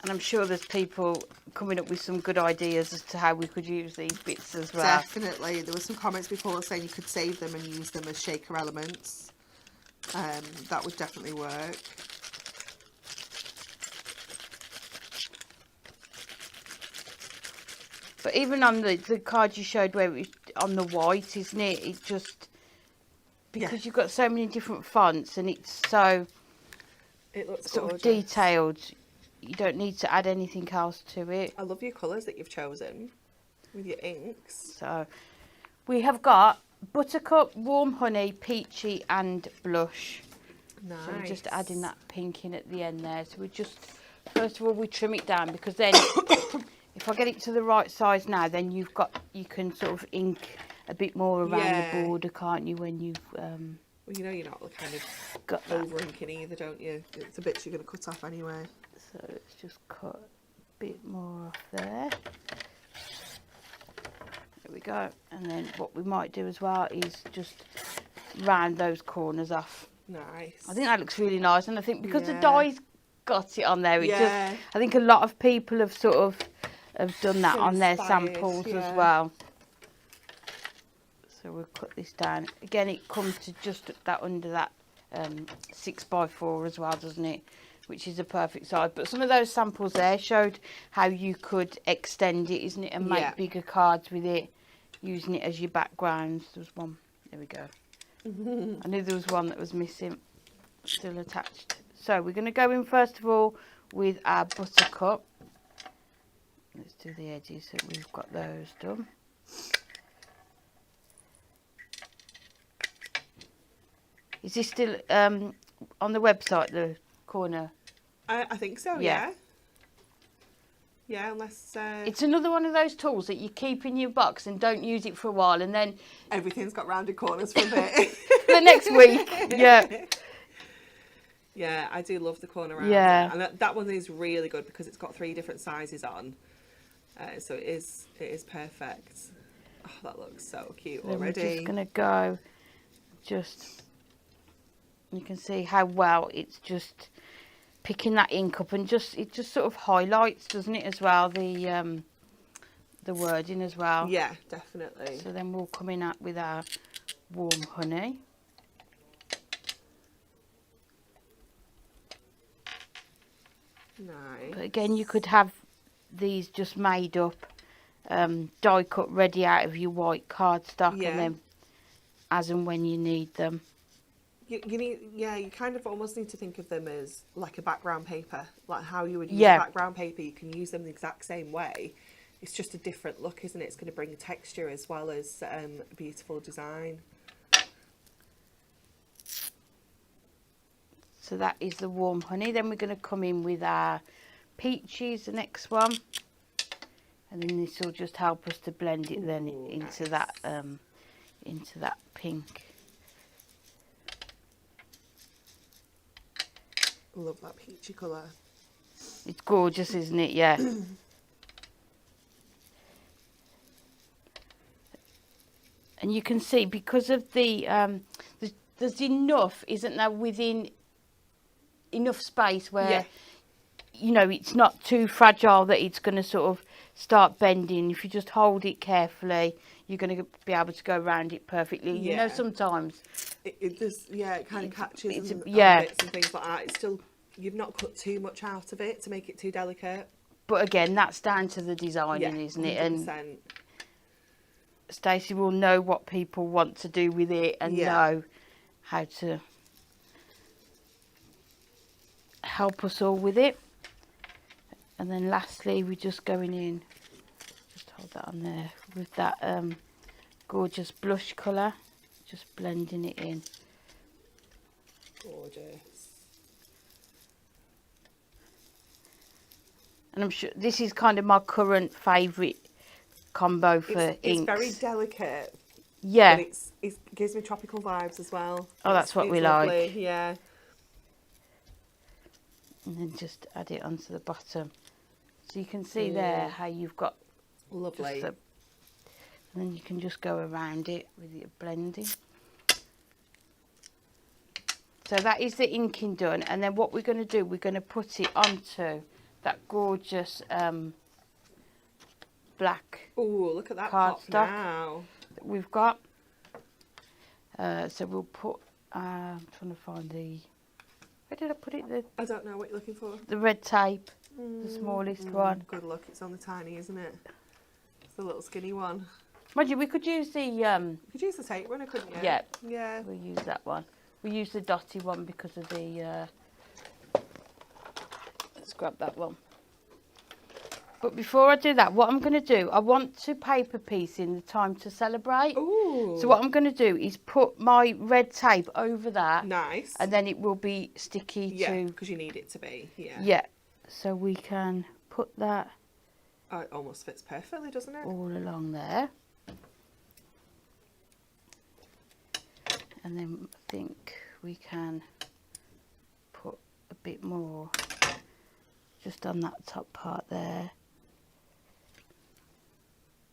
And I'm sure there's people coming up with some good ideas as to how we could use these bits as well. Definitely. There were some comments before saying you could save them and use them as shaker elements. That would definitely work. But even on the card you showed where it was on the white, isn't it? It just, because you've got so many different fonts and it's so it looks sort of detailed, you don't need to add anything else to it. I love your colours that you've chosen with your inks. So we have got Buttercup, Warm Honey, Peachy and Blush. Nice. So we're just adding that pink in at the end there. So we just, first of all, we trim it down, because then if I get it to the right size now, then you can sort of ink a bit more around the border, can't you, when you've well, you know you're not kind of got over inking either, don't you? It's a bit you're going to cut off anyway. So let's just cut a bit more off there. There we go. And then what we might do as well is just round those corners off. Nice. I think that looks really nice, and I think because the die's got it on there, it just, I think a lot of people have sort of done that on their samples as well. So we'll cut this down. Again, it comes to just that under that 6x4 as well, doesn't it? Which is a perfect size. But some of those samples there showed how you could extend it, isn't it, and make bigger cards with it, using it as your background. There's one. There we go. I knew there was one that was missing, still attached. So we're going to go in first of all with our Buttercup. Let's do the edges so we've got those done. Is this still on the website, the corner? I think so, yeah. Yeah, unless It's another one of those tools that you keep in your box and don't use it for a while, and then everything's got rounded corners for a bit. the next week, yeah. Yeah, I do love the corner rounder. Yeah. And that one is really good because it's got 3 different sizes on. So it is perfect. Oh, that looks so cute Then already. we're just going to go, you can see how well it's just picking that ink up, and it just sort of highlights, doesn't it, as well, the wording as well. Yeah, definitely. So then we'll come in with our warm honey. Nice. But again, you could have these just made up, die cut ready out of your white cardstock, Yeah. and then as and when you need them. You need, you kind of almost need to think of them as like a background paper, like how you would use Yeah. a background paper. You can use them the exact same way. It's just a different look, isn't it? It's going to bring texture as well as a beautiful design. So that is the warm honey. Then we're going to come in with our peaches, the next one, and then this will just help us to blend it then into nice. that pink. Love that peachy colour. It's gorgeous, isn't it? Yeah. And you can see, because of the there's enough, isn't there, within enough space where Yeah. you know it's not too fragile that it's going to sort of start bending. If you just hold it carefully, you're going to be able to go around it perfectly. You know, Yeah. sometimes It does, it kind of catches and yeah. bits and things like that. It's still, you've not cut too much out of it to make it too delicate. but again, that's down to the designing, isn't it? 100%. And Stacey will know what people want to do with it, and know how to help us all with it. And then lastly, we're just going in, just hold that on there, with that gorgeous blush colour, just blending it in. Gorgeous. And I'm sure this is kind of my current favourite combo for It's inks. very delicate. Yeah. But it gives me tropical vibes as well. Oh, that's what we lovely. like. Yeah. And then just add it onto the bottom. So you can see there how you've got Lovely. just and then you can just go around it with your blending. So that is the inking done, and then what we're going to do, we're going to put it onto that gorgeous black Oh, look at that pop cardstock now. that we've got. So we'll put, I'm trying to find where did I put it? I don't know what you're looking for. The red tape, the smallest one. Good luck, it's on the tiny, isn't it? It's the little skinny one. Mind you, we could use the, You could use the tape runner, couldn't you? yeah, Yeah. we'll use that one. We use the dotty one because of the, let's grab that one. But before I do that, what I'm going to do, I want to paper piece in the time to celebrate. Ooh. So what I'm going to do is put my red tape over that. Nice. And then it will be sticky Yeah, to... because you need it to be. Yeah. Yeah. So we can put that Oh, it almost fits perfectly, doesn't it? all along there. And then I think we can put a bit more just on that top part there.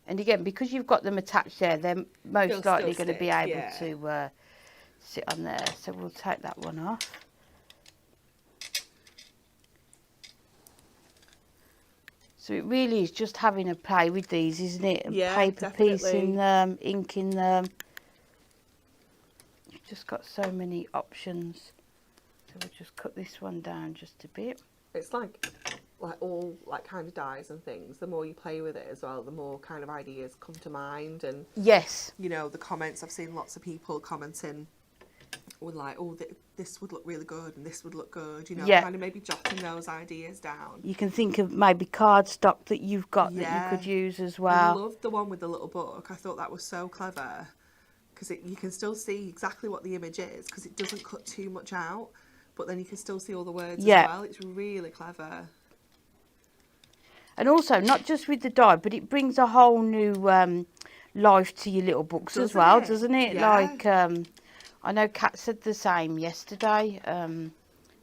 And again, because you've got them attached there, they're most They'll likely still going to be stick, able yeah. to sit on there. So we'll take that one off. So it really is just having a play with these, isn't it? And Yeah, paper piecing them, inking them. You've just got so many options. So we'll just cut this one down just a bit. It's like all like kind of dyes and things. The more you play with it as well, the more kind of ideas come to mind. And Yes. you know, the comments, I've seen lots of people commenting with like, oh, this would look really good and this would look good. You know, Yeah. kind of maybe jotting those ideas down. You can think of maybe cardstock that you've got that Yeah. you could use as I well. loved the one with the little book. I thought that was so clever because you can still see exactly what the image is because it doesn't cut too much out, but then you can still see all the words Yeah. as well. It's really clever. And also, not just with the die, but it brings a whole new life to your little books as well, doesn't it? Yeah. Like, I know Kat said the same yesterday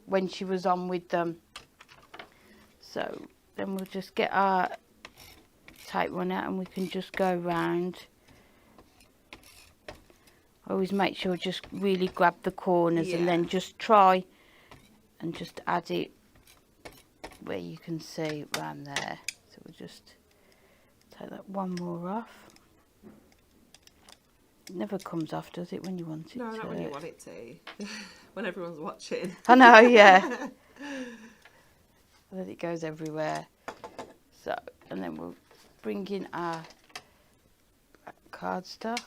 when she was on with them. So then we'll just get our tape one out and we can just go round. Always make sure just really grab the corners and then just try and just add it where you can see around there. So we'll just take that one more off. It never comes off, does it, when you want it to? No, not when you want it to. When everyone's watching. I know, yeah. And then it goes everywhere. So, and then we'll bring in our cardstock.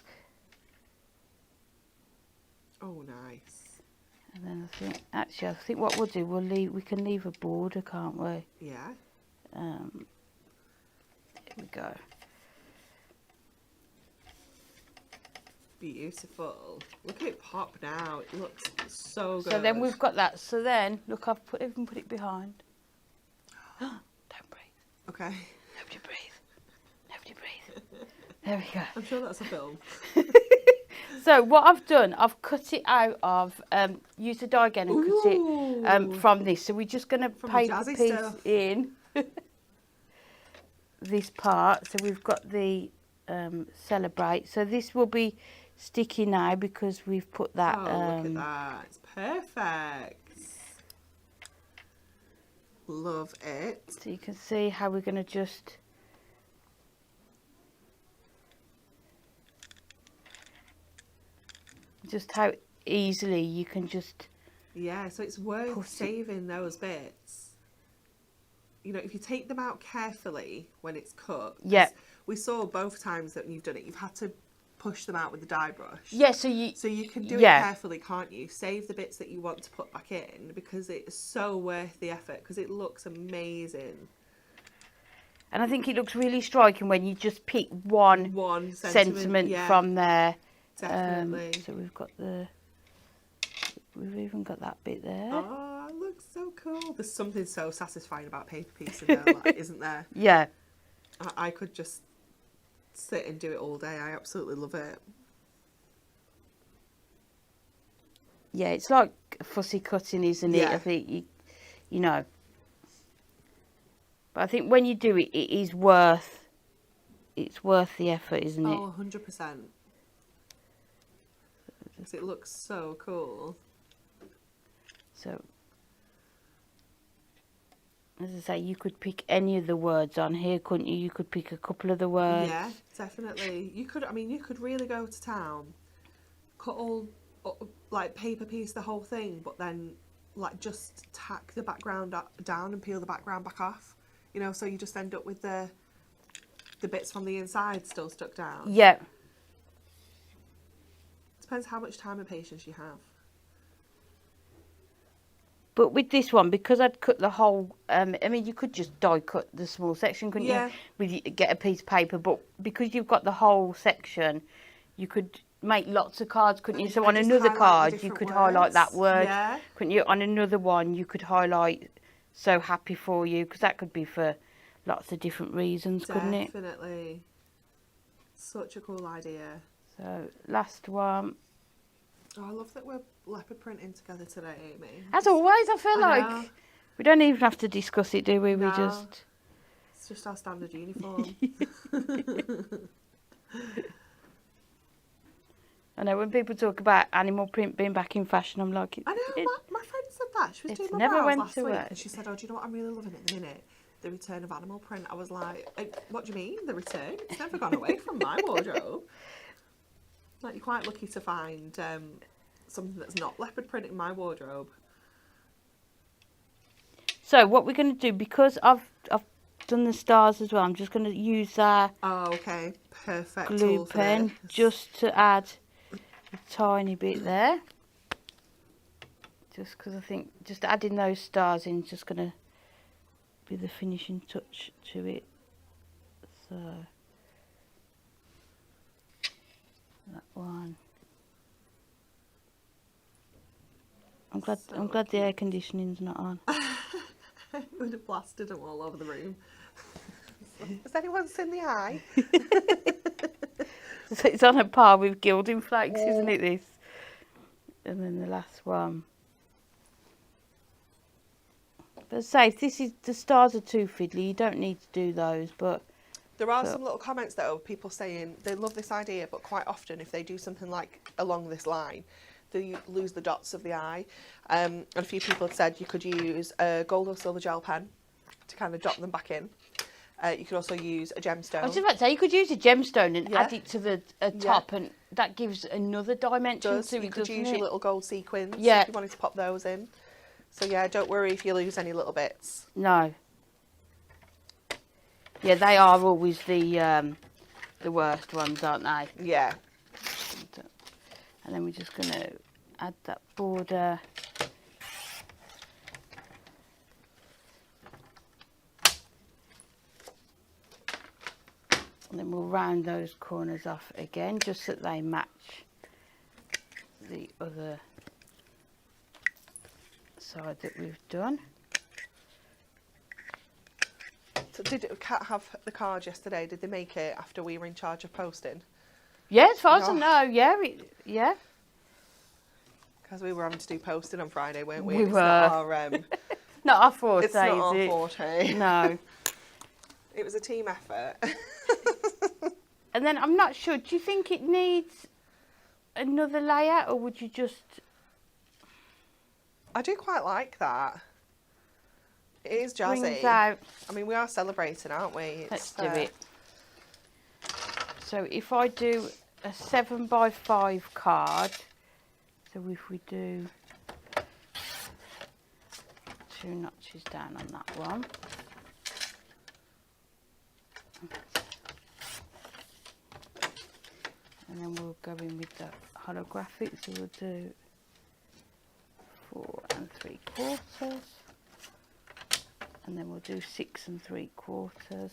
Oh, nice. And then I think what we'll do, we can leave a border, can't we? Yeah. Here we go. Beautiful. Look at it pop now. It looks so good. So then we've got that. So then, look, I've even put it behind. Don't breathe. Okay. Nobody breathe. Nobody breathe. There we go. I'm sure that's a film. So what I've done, I've cut it out of, used the die again and cut it from this. So we're just going to paper piece in this part. So we've got the Celebrate. So this will be sticky now because we've put that. Oh, look at that. It's perfect. Love it. So you can see how we're going to just... Just how easily you can just... Yeah, so it's worth saving those bits. You know, if you take them out carefully when it's cut. Yeah. We saw both times that you've done it, you've had to push them out with the die brush. Yeah, so you can do it carefully, can't you? Save the bits that you want to put back in because it's so worth the effort because it looks amazing. And I think it looks really striking when you just pick one sentiment from there. Definitely. So we've even got that bit there. Oh, it looks so cool. There's something so satisfying about paper piecing though, like, isn't there? Yeah. I could just sit and do it all day. I absolutely love it. Yeah, it's like fussy cutting, isn't it? I think, you know. But I think when you do it, it's worth the effort, isn't it? Oh, 100%. Because it looks so cool. So, as I say, you could pick any of the words on here, couldn't you? You could pick a couple of the words. Yeah, definitely. You could, I mean, you could really go to town, cut all, like, paper piece the whole thing, but then, like, just tack the background down and peel the background back off. You know, so you just end up with the bits from the inside still stuck down. Yeah. Depends how much time and patience you have. But with this one, because I'd cut the whole, I mean, you could just die cut the small section, couldn't you? Get a piece of paper, but because you've got the whole section, you could make lots of cards, couldn't you? So on another card, you could highlight that word, couldn't you? On another one, you could highlight "so happy for you," because that could be for lots of different reasons, couldn't it? Definitely. Such a cool idea. So last one. Oh, I love that we're leopard printing together today, Amy. As always, I feel like we don't even have to discuss it, do we? No, we just... It's just our standard uniform. I know when people talk about animal print being back in fashion, I'm like... I know, my friend said that. She was doing my never brows went last to week it. and she said, oh, do you know what I'm really loving at the minute? The return of animal print. I was like, what do you mean, the return? It's never gone away from my wardrobe. Like, you're quite lucky to find something that's not leopard print in my wardrobe. So what we're going to do, because I've done the stars as well, I'm just going to use our perfect glue pen just to add a tiny bit there. Just because I think just adding those stars in is just going to be the finishing touch to it. So that one. I'm glad the air conditioning's not on. It would have blasted them all over the room. Has anyone seen the eye? So it's on a par with gilding flakes, isn't it, this? And then the last one. But say, if this is, the stars are too fiddly, you don't need to do those, but... There are some little comments though of people saying they love this idea, but quite often if they do something like along this line, they lose the dots of the eye. And a few people have said you could use a gold or silver gel pen to kind of dot them back in. You could also use a gemstone. I was about to say, you could use a gemstone and add it to the top, and that gives another dimension to it, you could doesn't use it? your little gold sequins Yeah. if you wanted to pop those in. So yeah, don't worry if you lose any little bits. No. Yeah, they are always the worst ones, aren't they? Yeah. And then we're just going to add that border. And then we'll round those corners off again, just so that they match the other side that we've done. So did Kat have the card yesterday? Did they make it after we were in charge of posting? Yeah, as far as I No. know, yeah. Because we were having to do posting on Friday, weren't we? We It's were. not our, Not our forte, it's not our is it? forte. No. It was a team effort. And then I'm not sure, do you think it needs another layer, or would you just... I do quite like that. It is jazzy. brings out... I mean, we are celebrating, aren't we? Let's do it. So if I do a 7x5 card, so if we do 2 notches down on that one. And then we'll go in with the holographic, so we'll do 4 3/4. And then we'll do 6 3/4.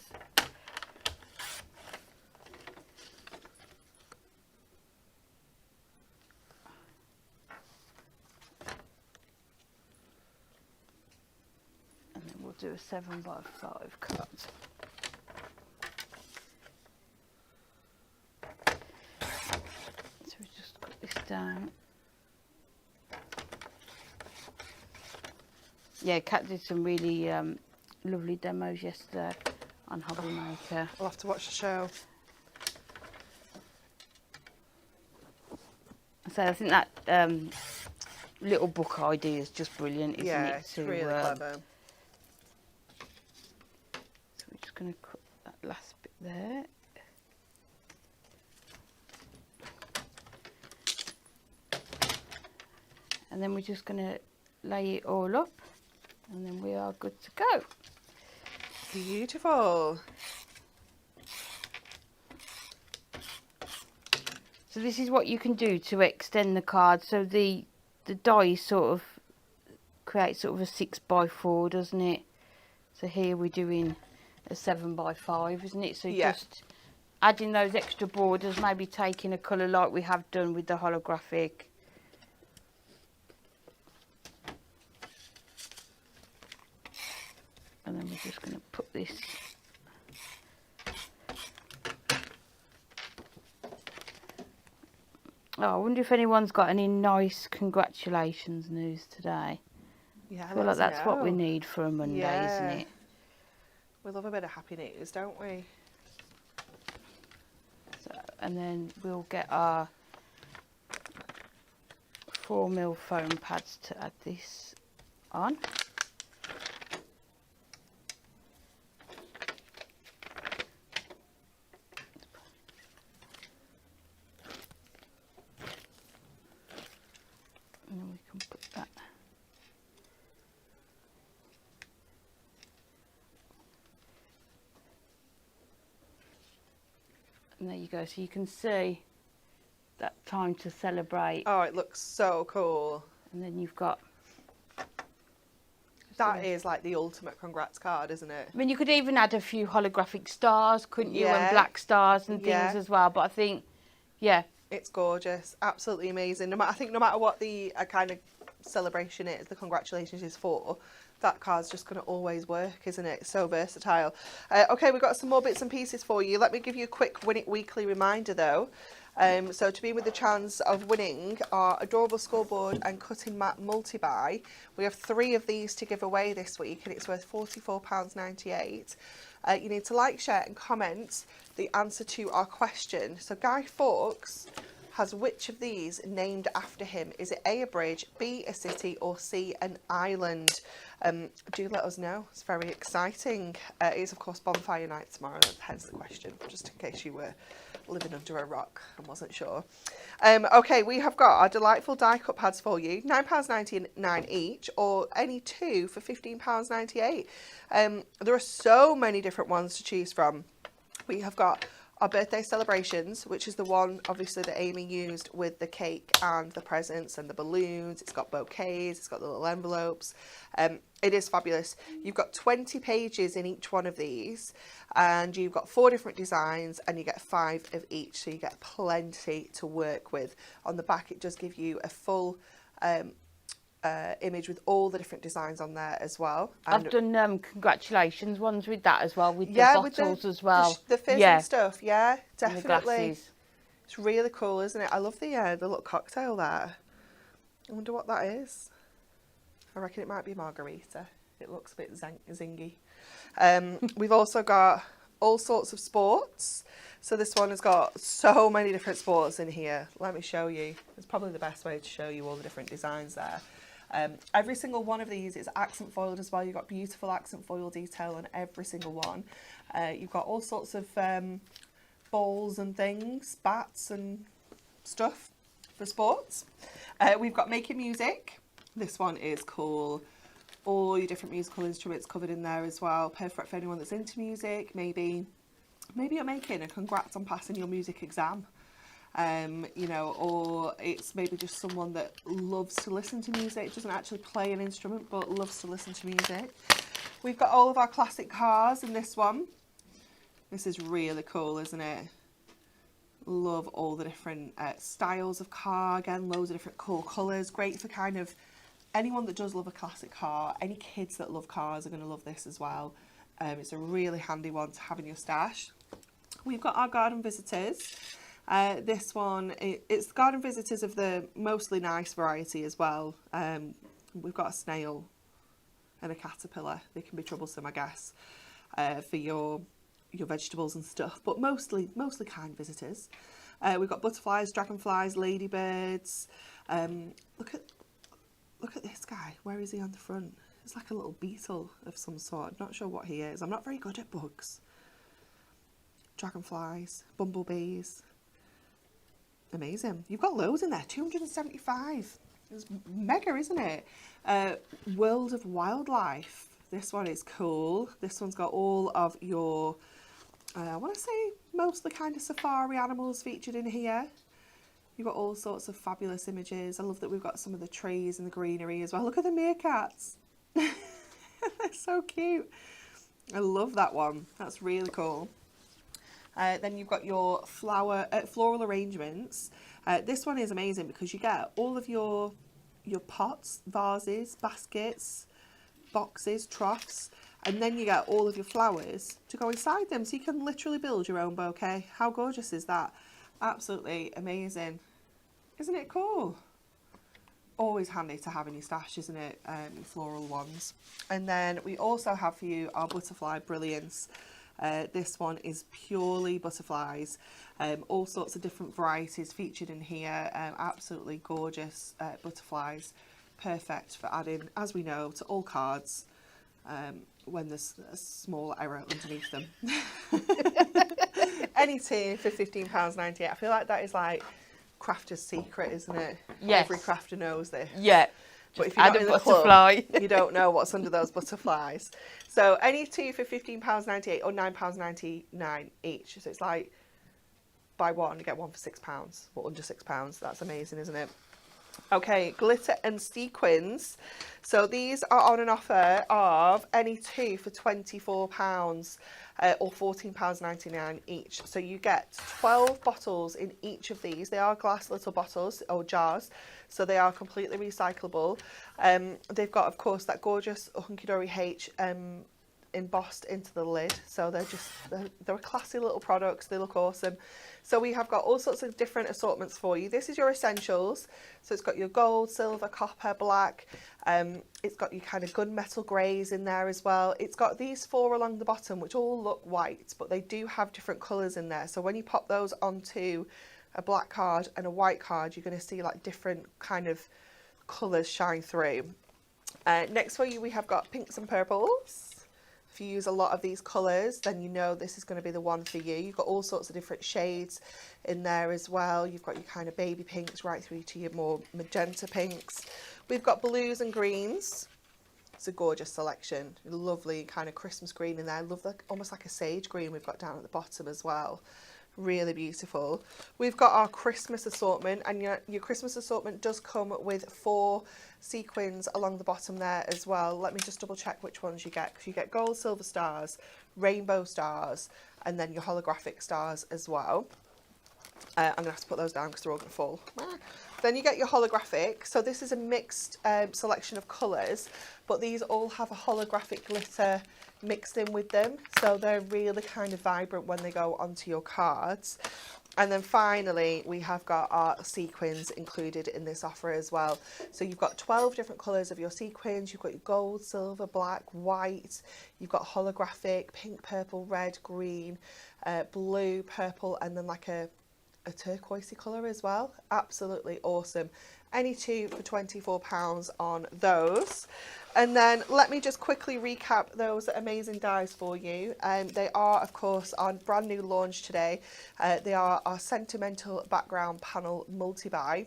And then we'll do a 7x5 cut. So we just cut this down. Yeah, Kat did some really lovely demos yesterday on Hobby Maker. We'll have to watch the show. So I think that little book idea is just brilliant, isn't Yeah, it? it's really clever. So we're just going to cut that last bit there. And then we're just going to lay it all up, and then we are good to go. Beautiful. So this is what you can do to extend the card. So the die sort of creates sort of a 6x4, doesn't it? So here we're doing a 7x5, isn't it? So Yeah. just adding those extra borders, maybe taking a colour like we have done with the holographic. And then we're just going to put this Oh, I wonder if anyone's got any nice congratulations news today. Yeah, I feel like that's what we need for a Monday, Yeah. isn't it? We love a bit of happy news, don't we? So, and then we'll get our 4mm foam pads to add this on. And then we can put that. And there you go. So you can see that time to celebrate. Oh, it looks so cool. And then you've got... That is like the ultimate congrats card, isn't it? I mean, you could even add a few holographic stars, couldn't you? Yeah. And black stars and things Yeah. as well. But I think, yeah. It's gorgeous, absolutely amazing. I think no matter what the kind of celebration is, the congratulations is for, that card's just going to always work, isn't it? So versatile. Okay, we've got some more bits and pieces for you. Let me give you a quick Win It Weekly reminder though. So to be with the chance of winning our adorable scoreboard and cutting mat multi-buy, we have 3 of these to give away this week, and it's worth £44.98. You need to like, share and comment the answer to our question. So Guy Fawkes has which of these named after him? Is it A, a bridge, B, a city, or C, an island? Do let us know. It's very exciting. It is, of course, bonfire night tomorrow, hence the question, just in case you were living under a rock and wasn't sure. Okay, we have got our delightful die cut pads for you, £9.99 each, or any 2 for £15.98. There are so many different ones to choose from. We have got our birthday celebrations, which is the one obviously that Amy used with the cake and the presents and the balloons. It's got bouquets, it's got the little envelopes. It is fabulous. You've got 20 pages in each one of these, and you've got 4 different designs, and you get 5 of each, so you get plenty to work with. On the back it does give you a full image with all the different designs on there as well. And I've done congratulations ones with that as well, with the bottles as well. The fizz and stuff, yeah, and the definitely. glasses. It's really cool, isn't it? I love the little cocktail there. I wonder what that is. I reckon it might be margarita. It looks a bit zingy. We've also got all sorts of sports. So this one has got so many different sports in here. Let me show you. It's probably the best way to show you all the different designs there. Every single one of these is accent foiled as well. You've got beautiful accent foil detail on every single one. You've got all sorts of balls and things, bats and stuff for sports. We've got making music. This one is cool. All your different musical instruments covered in there as well. Perfect for anyone that's into music. Maybe you're making a congrats on passing your music exam. You know, or it's maybe just someone that loves to listen to music, doesn't actually play an instrument but loves to listen to music. We've got all of our classic cars in this one. This is really cool, isn't it? Love all the different styles of car. Again, loads of different cool colours. Great for kind of anyone that does love a classic car. Any kids that love cars are going to love this as well. It's a really handy one to have in your stash. We've got our garden visitors. This one, it's the garden visitors of the mostly nice variety as well. We've got a snail and a caterpillar. They can be troublesome, I guess, for your vegetables and stuff, but mostly kind visitors. We've got butterflies, dragonflies, ladybirds. Look at this guy. Where is he on the front? It's like a little beetle of some sort. I'm not sure what he is. I'm not very good at bugs. Dragonflies, bumblebees. Amazing. You've got loads in there. 275. It's mega, isn't it? World of Wildlife. This one is cool. This one's got all of your, I want to say, mostly kind of safari animals featured in here. You've got all sorts of fabulous images. I love that we've got some of the trees and the greenery as well. Look at the meerkats. They're so cute. I love that one. That's really cool. Then you've got your floral arrangements. This one is amazing because you get all of your pots, vases, baskets, boxes, troughs, and then you get all of your flowers to go inside them, so you can literally build your own bouquet. How gorgeous is that? Absolutely amazing. Isn't it cool? Always handy to have in your stash, isn't it? Floral ones. And then we also have for you our Butterfly Brilliance. This one is purely butterflies, all sorts of different varieties featured in here. Absolutely gorgeous butterflies, perfect for adding, as we know, to all cards when there's a small error underneath them. Any tin for £15.98. I feel like that is like crafter's secret, isn't it? Yes. Every crafter knows this. Yeah. But if you're Add not a in the butterfly. club, you don't know what's under those butterflies. So any 2 for £15.98 or £9.99 each. So it's like buy one, you get one for £6, or under £6. That's amazing, isn't it? Okay, glitter and sequins. So these are on an offer of any two for £24 or £14.99 each. So you get 12 bottles in each of these. They are glass little bottles or jars, so they are completely recyclable. They've got, of course, that gorgeous Hunky Dory H embossed into the lid, so they're classy little products. They look awesome. So we have got all sorts of different assortments for you. This is your essentials, so it's got your gold, silver, copper, black. It's got your kind of gunmetal greys in there as well. It's got these 4 along the bottom which all look white, but they do have different colours in there, so when you pop those onto a black card and a white card, you're going to see like different kind of colours shine through. Next for you we have got pinks and purples. If you use a lot of these colours, then you know this is going to be the one for you. You've got all sorts of different shades in there as well. You've got your kind of baby pinks right through to your more magenta pinks. We've got blues and greens. It's a gorgeous selection. Lovely kind of Christmas green in there. I love almost like a sage green we've got down at the bottom as well. Really beautiful. We've got our Christmas assortment, and your Christmas assortment does come with 4 sequins along the bottom there as well. Let me just double check which ones you get, because you get gold, silver stars, rainbow stars, and then your holographic stars as well. I'm going to have to put those down because they're all going to fall. Then you get your holographic. So this is a mixed selection of colours, but these all have a holographic glitter mixed in with them. So they're really kind of vibrant when they go onto your cards. And then finally, we have got our sequins included in this offer as well. So you've got 12 different colours of your sequins. You've got your gold, silver, black, white. You've got holographic, pink, purple, red, green, blue, purple, and then like a turquoisey colour as well. Absolutely awesome. Any two for £24 on those. And then let me just quickly recap those amazing dies for you. They are, of course, on brand new launch today. They are our Sentimental background panel multi-buy.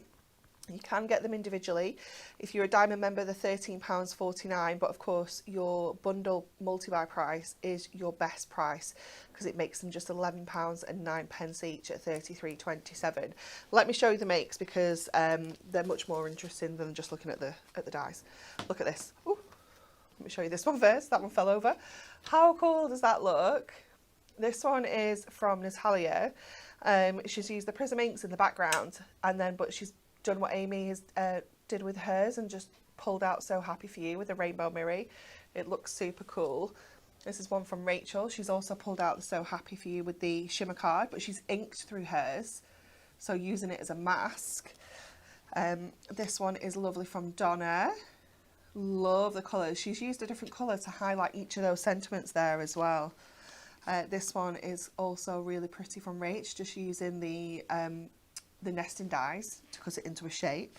You can get them individually. If you're a Diamond member, they're £13.49, but of course your bundle multi-buy price is your best price because it makes them just £11.09 each at £33.27. Let me show you the makes because they're much more interesting than just looking at the dies. Look at this. Ooh, let me show you this one first. That one fell over. How cool does that look? This one is from Natalia. She's used the Prism inks in the background, but she's done what Amy did with hers and just pulled out So Happy For You with a rainbow mirror. It looks super cool. This is one from Rachel. She's also pulled out the So Happy For You with the shimmer card, but she's inked through hers, so using it as a mask. This one is lovely from Donna. Love the colours. She's used a different colour to highlight each of those sentiments there as well. This one is also really pretty from Rach, just using the nesting dies to cut it into a shape.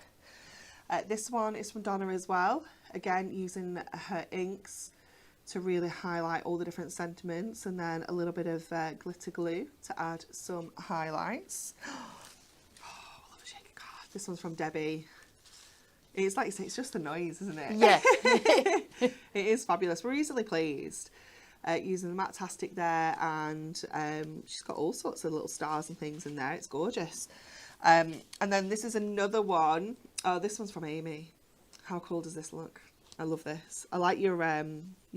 This one is from Donna as well, again using her inks to really highlight all the different sentiments, and then a little bit of glitter glue to add some highlights. Oh, I love a shaky card. This one's from Debbie. It's like you say, it's just the noise, isn't it? Yeah. It is fabulous. We're easily pleased. Using the Matte-tastic there, and she's got all sorts of little stars and things in there. It's gorgeous. And then this is another one. Oh, this one's from Amy. How cool does this look? I love this. I like your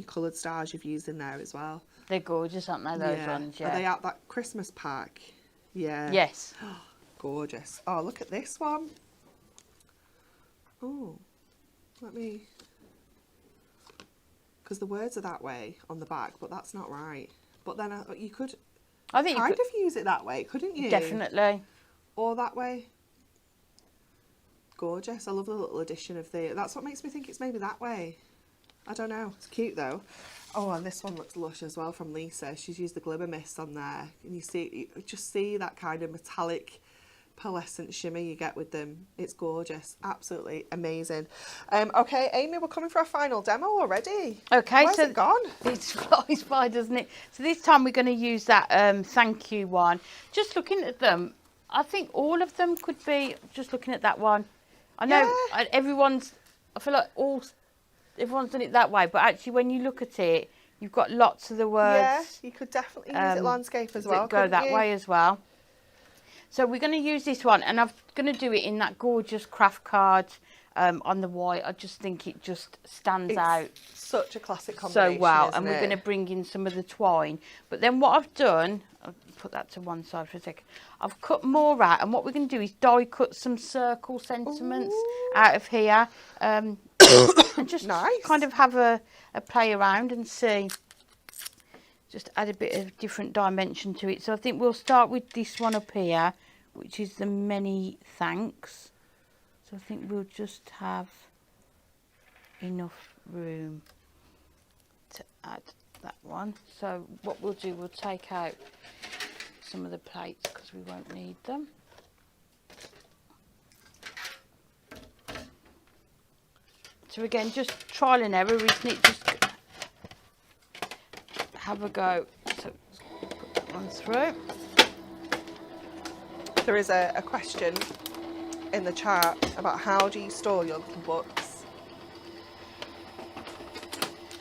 coloured stars you've used in there as well. They're gorgeous, aren't they, those ones? Yeah. Are they out that Christmas pack? Yeah. Yes. Gorgeous. Oh, look at this one. Oh, let me... Because the words are that way on the back, but that's not right. But then you could kind of use it that way, couldn't you? Definitely. Or that way. Gorgeous. I love the little addition of that's what makes me think it's maybe that way. I don't know. It's cute though. Oh, and this one looks lush as well from Lisa. She's used the Glimmer Mist on there. And you just see that kind of metallic pearlescent shimmer you get with them. It's gorgeous. Absolutely amazing. Okay, Amy, we're coming for our final demo already. Okay, Where's it gone? It flies by, doesn't it? So this time we're going to use that thank you one. Just looking at them, I think all of them could be, just looking at that one. I know I feel like everyone's done it that way, but actually when you look at it, you've got lots of the words. Yeah, you could definitely use it landscape as well. Go that way as well. So we're going to use this one, and I'm going to do it in that gorgeous craft card on the white. I just think it just stands out such a classic so combination, well. isn't And we're it? going to bring in some of the twine. But then what I've done, I'll put that to one side for a second. I've cut more out, and what we're going to do is die cut some circle sentiments out of here, and just Nice. kind of have a play around and see. Just add a bit of different dimension to it. So I think we'll start with this one up here, which is the many thanks. So I think we'll just have enough room to add that one. So what we'll do, we'll take out some of the plates because we won't need them. So again, just trial and error, isn't it? Just have a go. So put that one through. There is a question in the chat about how do you store your little books.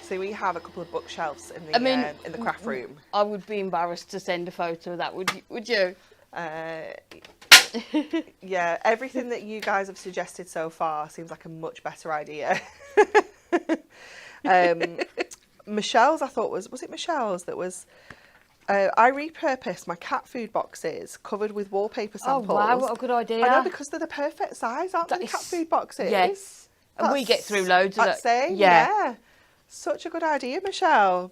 So we have a couple of bookshelves in the craft room. I would be embarrassed to send a photo of that. Would you? Yeah, everything that you guys have suggested so far seems like a much better idea. Michelle's, I thought was it Michelle's that was. I repurposed my cat food boxes covered with wallpaper samples. Oh wow, what a good idea! I know, because they're the perfect size, aren't they? Cat food boxes. Yes, and we get through loads of that. Yeah, such a good idea, Michelle.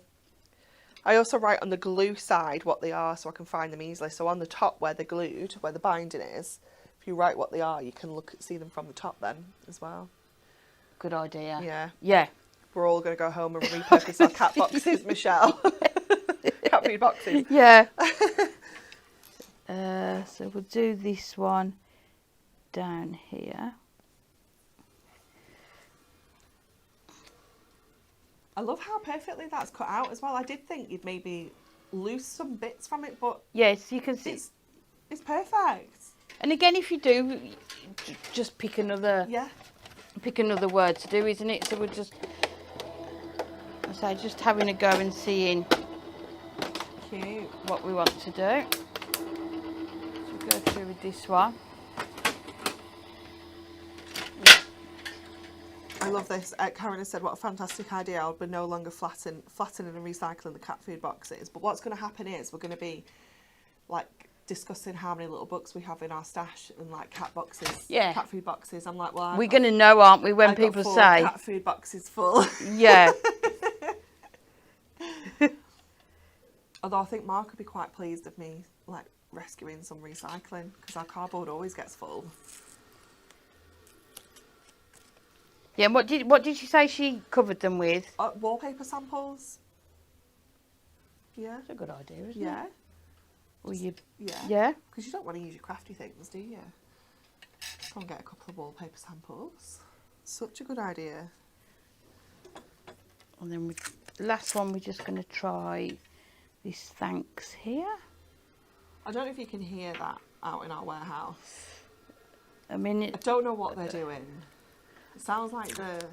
I also write on the glue side what they are so I can find them easily. So on the top where they're glued, where the binding is, if you write what they are, you can see them from the top then as well. Good idea. Yeah. Yeah. We're all going to go home and repurpose our cat boxes, Michelle. Cat food boxes. Yeah. So we'll do this one down here. I love how perfectly that's cut out as well. I did think you'd maybe lose some bits from it, but yes, you can see it's perfect. And again, if you do, just pick another word to do, isn't it? So we're just, I say, just having a go and seeing what we want to do. So we'll go through with this one. I love this. Karen has said, what a fantastic idea. I'll be no longer flattening and recycling the cat food boxes. But what's going to happen is we're going to be like discussing how many little books we have in our stash and like cat boxes, cat food boxes. I'm like, well, we're going to know, aren't we, when people say cat food boxes full. Yeah. Although I think Mark would be quite pleased of me like rescuing some recycling because our cardboard always gets full. Yeah, and what did you say she covered them with? Wallpaper samples. Yeah. That's a good idea, isn't it? Yeah. Well, yeah. Because you don't want to use your crafty things, do you? Go and get a couple of wallpaper samples. Such a good idea. And then the last one, we're just going to try this thanks here. I don't know if you can hear that out in our warehouse. I mean, I don't know what they're doing. It sounds like they're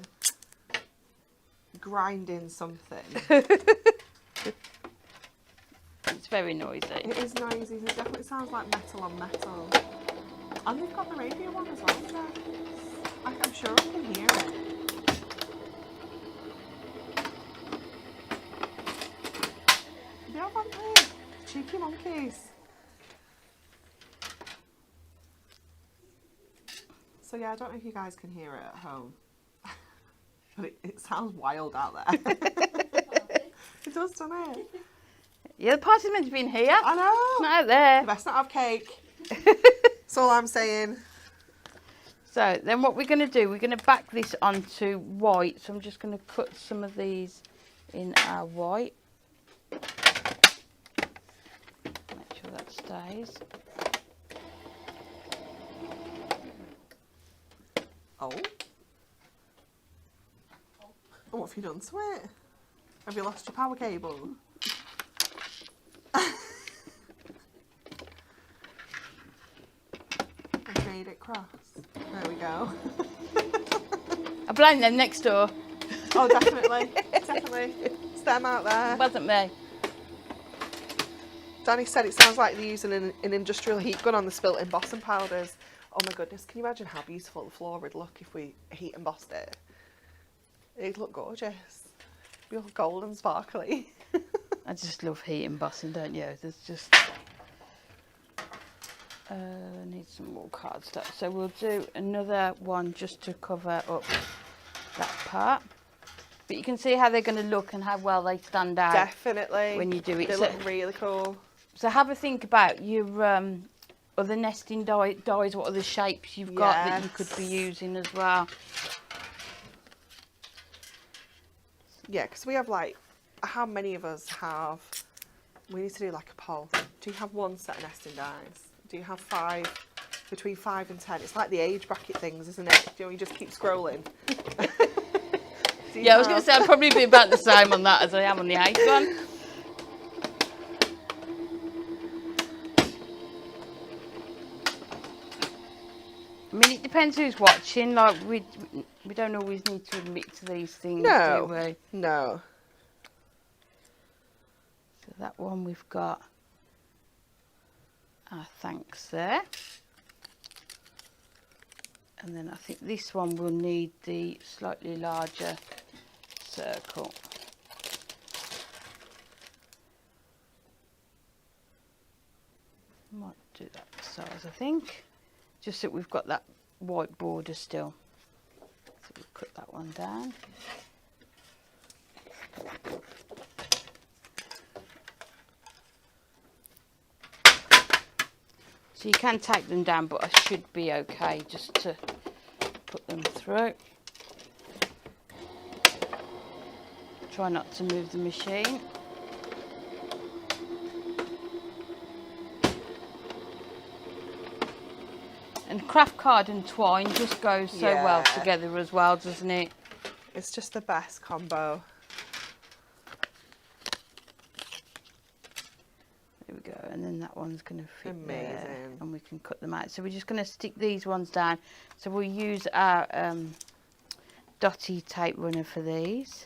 grinding something. It's very noisy. It is noisy. It definitely sounds like metal on metal. And they've got the radio on as well. So I'm sure I can hear it. They are vampires. Cheeky monkeys. So yeah, I don't know if you guys can hear it at home. But it sounds wild out there. It does, doesn't it? Yeah, the party's meant to be in here. I know. It's not out there. You best not have cake. That's all I'm saying. So then what we're going to do, we're going to back this onto white. So I'm just going to cut some of these in our white. Make sure that stays. Oh. What have you done to it? Have you lost your power cable? I've made it cross. There we go. I blame them next door. Oh, definitely. Definitely. It's them out there. It wasn't me. Danny said it sounds like they're using an industrial heat gun on the spilt embossing powders. Oh my goodness, can you imagine how beautiful the floor would look if we heat embossed it? It'd look gorgeous. It'd be all gold and sparkly. I just love heat embossing, don't you? There's just... need some more cardstock. So we'll do another one just to cover up that part. But you can see how they're going to look and how well they stand out. Definitely. When you do it. They look really cool. So have a think about your other nesting dies, what other shapes you've got that you could be using as well. Yeah, because we have like, how many of us have, we need to do like a poll. Do you have one set of nesting dies? Do you have 5, between 5 and 10? It's like the age bracket things, isn't it? Do you know, you just keep scrolling. Yeah, I was going to say I'd probably be about the same on that as I am on the 8th one. I mean, it depends who's watching. Like, we don't always need to admit to these things, do we? No. So that one we've got our thanks there. And then I think this one will need the slightly larger circle. Might do that size, I think. Just that we've got that white border still. So we'll cut that one down. So you can take them down, but I should be okay just to put them through. Try not to move the machine. And craft card and twine just goes so well together as well, doesn't it? It's just the best combo. There we go, and then that one's going to fit Amazing. there, and we can cut them out. So we're just going to stick these ones down. So we'll use our dotty tape runner for these,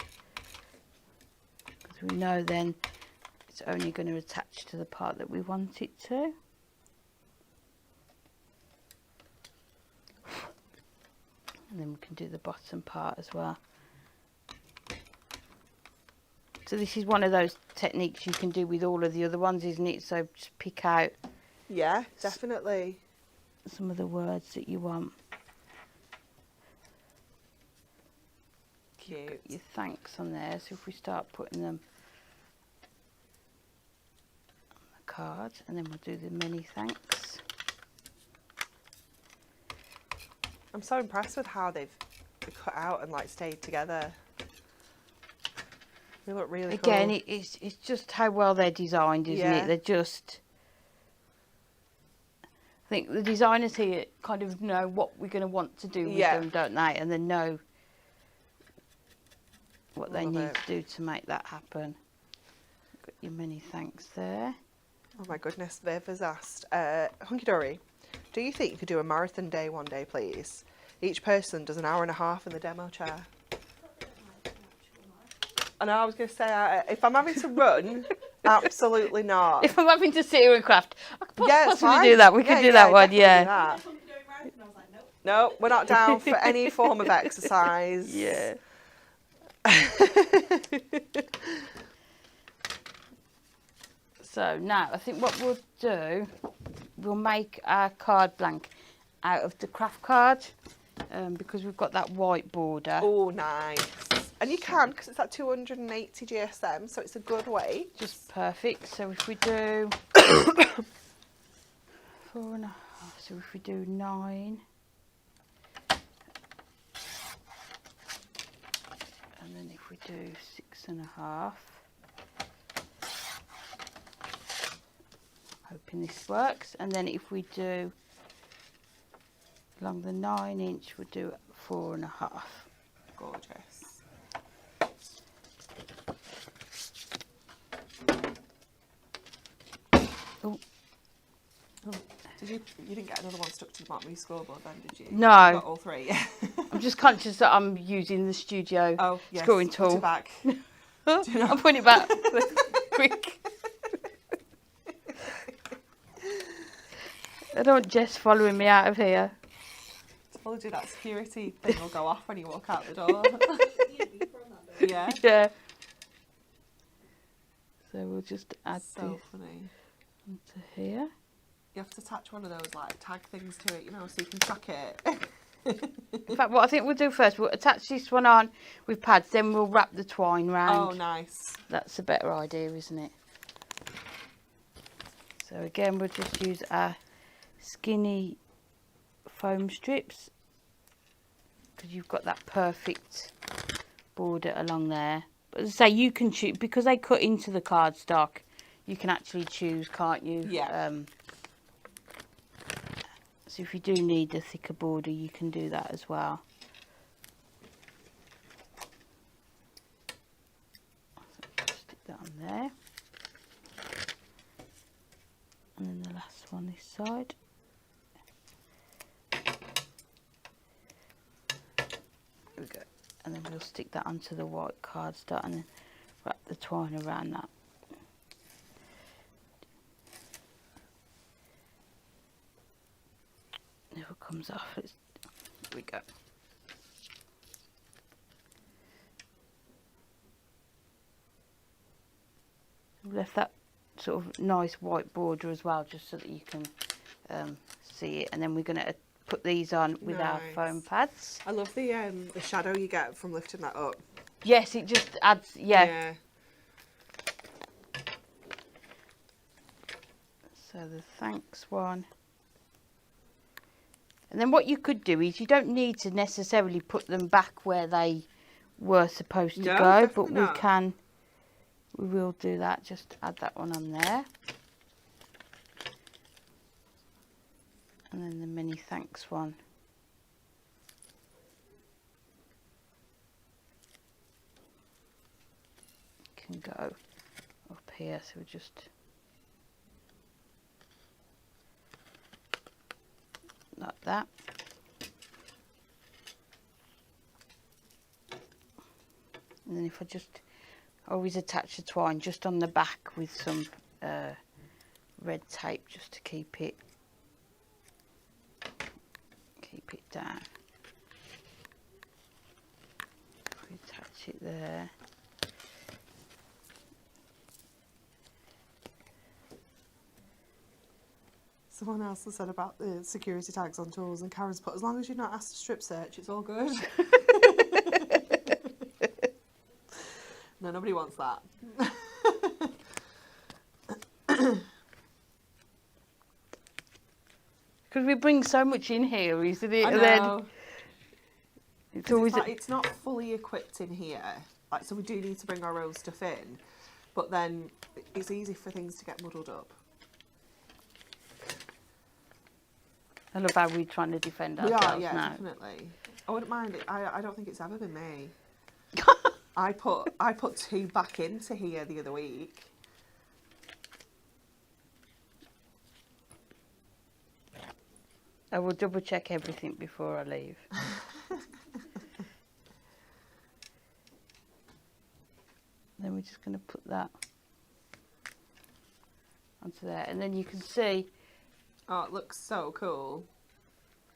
because we know then it's only going to attach to the part that we want it to. And then we can do the bottom part as well. So this is one of those techniques you can do with all of the other ones, isn't it? So just pick out Yeah, definitely. some of the words that you want. Cute. Your thanks on there. So if we start putting them on the card, and then we'll do the many thanks. I'm so impressed with how they've cut out and like stayed together. They look really cool. Again, it's just how well they're designed, isn't it? They're just... I think the designers here kind of know what we're going to want to do with them, don't they? And they know what they need to do to make that happen. Got your many thanks there. Oh my goodness, Viv has asked, Hunky Dory, do you think you could do a marathon day one day, please? Each person does an hour and a half in the demo chair. I know, I was going to say, if I'm having to run, absolutely not. If I'm having to sit here and craft, I could possibly fine. do that. We could do that one, yeah. Do that. No, we're not down for any form of exercise. Yeah. So now I think what we'll do, we'll make our card blank out of the craft card, because we've got that white border. Oh, nice. And you can, because it's at 280 GSM, so it's a good weight. Just perfect. So if we do 4.5, so if we do 9, and then if we do 6.5, hoping this works, and then if we do along the 9-inch, we'll do 4.5. Gorgeous. Oh. You didn't get another one stuck to the bottom of your scoreboard then, did you? No. You got all 3, yeah. I'm just conscious that I'm using the studio scoring tool. Put it back. I'm putting it back quick. I don't want Jess following me out of here. Told you that security thing will go off when you walk out the door. Yeah. Yeah. So we'll just add So this funny. onto here. You have to attach one of those like tag things to it, you know, so you can track it. In fact, what I think we'll do first, we'll attach this one on with pads, then we'll wrap the twine round. Oh, nice. That's a better idea, isn't it? So again, we'll just use our skinny foam strips because you've got that perfect border along there. But as I say, you can choose, because they cut into the cardstock, you can actually choose, can't you? Yeah. So if you do need a thicker border, you can do that as well. So just stick that on there. And then the last one this side. There we go. And then we'll stick that onto the white cardstock and then wrap the twine around that. Never comes off. Here we go. We've left that sort of nice white border as well, just so that you can see it. And then we're going to put these on with our foam pads. I love the shadow you get from lifting that up. Yes, it just adds, yeah. So the thanks one. And then what you could do is you don't need to necessarily put them back where they were supposed to go, but we will do that. Just add that one on there. And then the many thanks one. Can go up here, so we just like that. And then if I just always attach the twine just on the back with some red tape just to keep it down. We attach it there. Someone else has said about the security tags on tools, and Karen's put, as long as you're not asked to strip search, it's all good. No, nobody wants that. Because we bring so much in here, isn't it? I And know. then it's always it's not fully equipped in here, like, so we do need to bring our own stuff in, but then it's easy for things to get muddled up. I love how we're trying to defend ourselves yeah, now. definitely. I wouldn't mind it. I don't think it's ever been me. I put 2 back into here the other week. I will double check everything before I leave. Then we're just going to put that onto there, and then you can see. Oh, it looks so cool.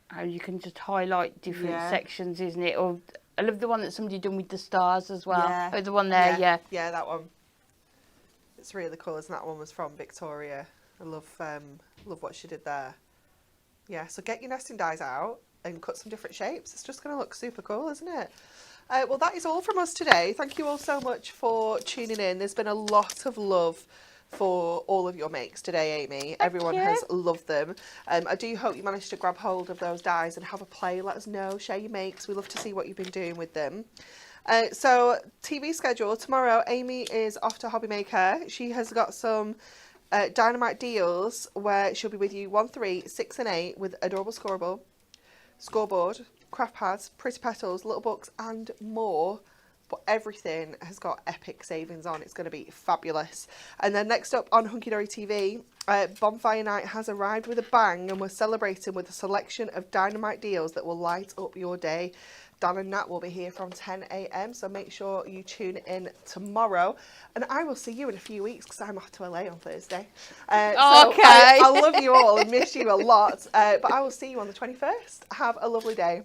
How you can just highlight different sections, isn't it? Or I love the one that somebody done with the stars as well. Yeah. Oh, the one there, yeah. Yeah, that one. It's really cool, and that one was from Victoria. I love what she did there. Yeah, so get your nesting dies out and cut some different shapes. It's just going to look super cool, isn't it? Well, that is all from us today. Thank you all so much for tuning in. There's been a lot of love for all of your makes today, Amy. Everyone has loved them. I do hope you managed to grab hold of those dies and have a play. Let us know, share your makes. We love to see what you've been doing with them. So TV schedule tomorrow, Amy is off to Hobby Maker. She has got some dynamite deals where she'll be with you 1, 3, 6 and 8 with adorable scoreboard, craft pads, pretty petals, little books and more. but everything has got epic savings on. It's going to be fabulous. And then next up on Hunky Dory TV, Bonfire Night has arrived with a bang, and we're celebrating with a selection of dynamite deals that will light up your day. Dan and Nat will be here from 10 a.m, so make sure you tune in tomorrow. And I will see you in a few weeks because I'm off to LA on Thursday. Okay. I love you all and miss you a lot. But I will see you on the 21st. Have a lovely day.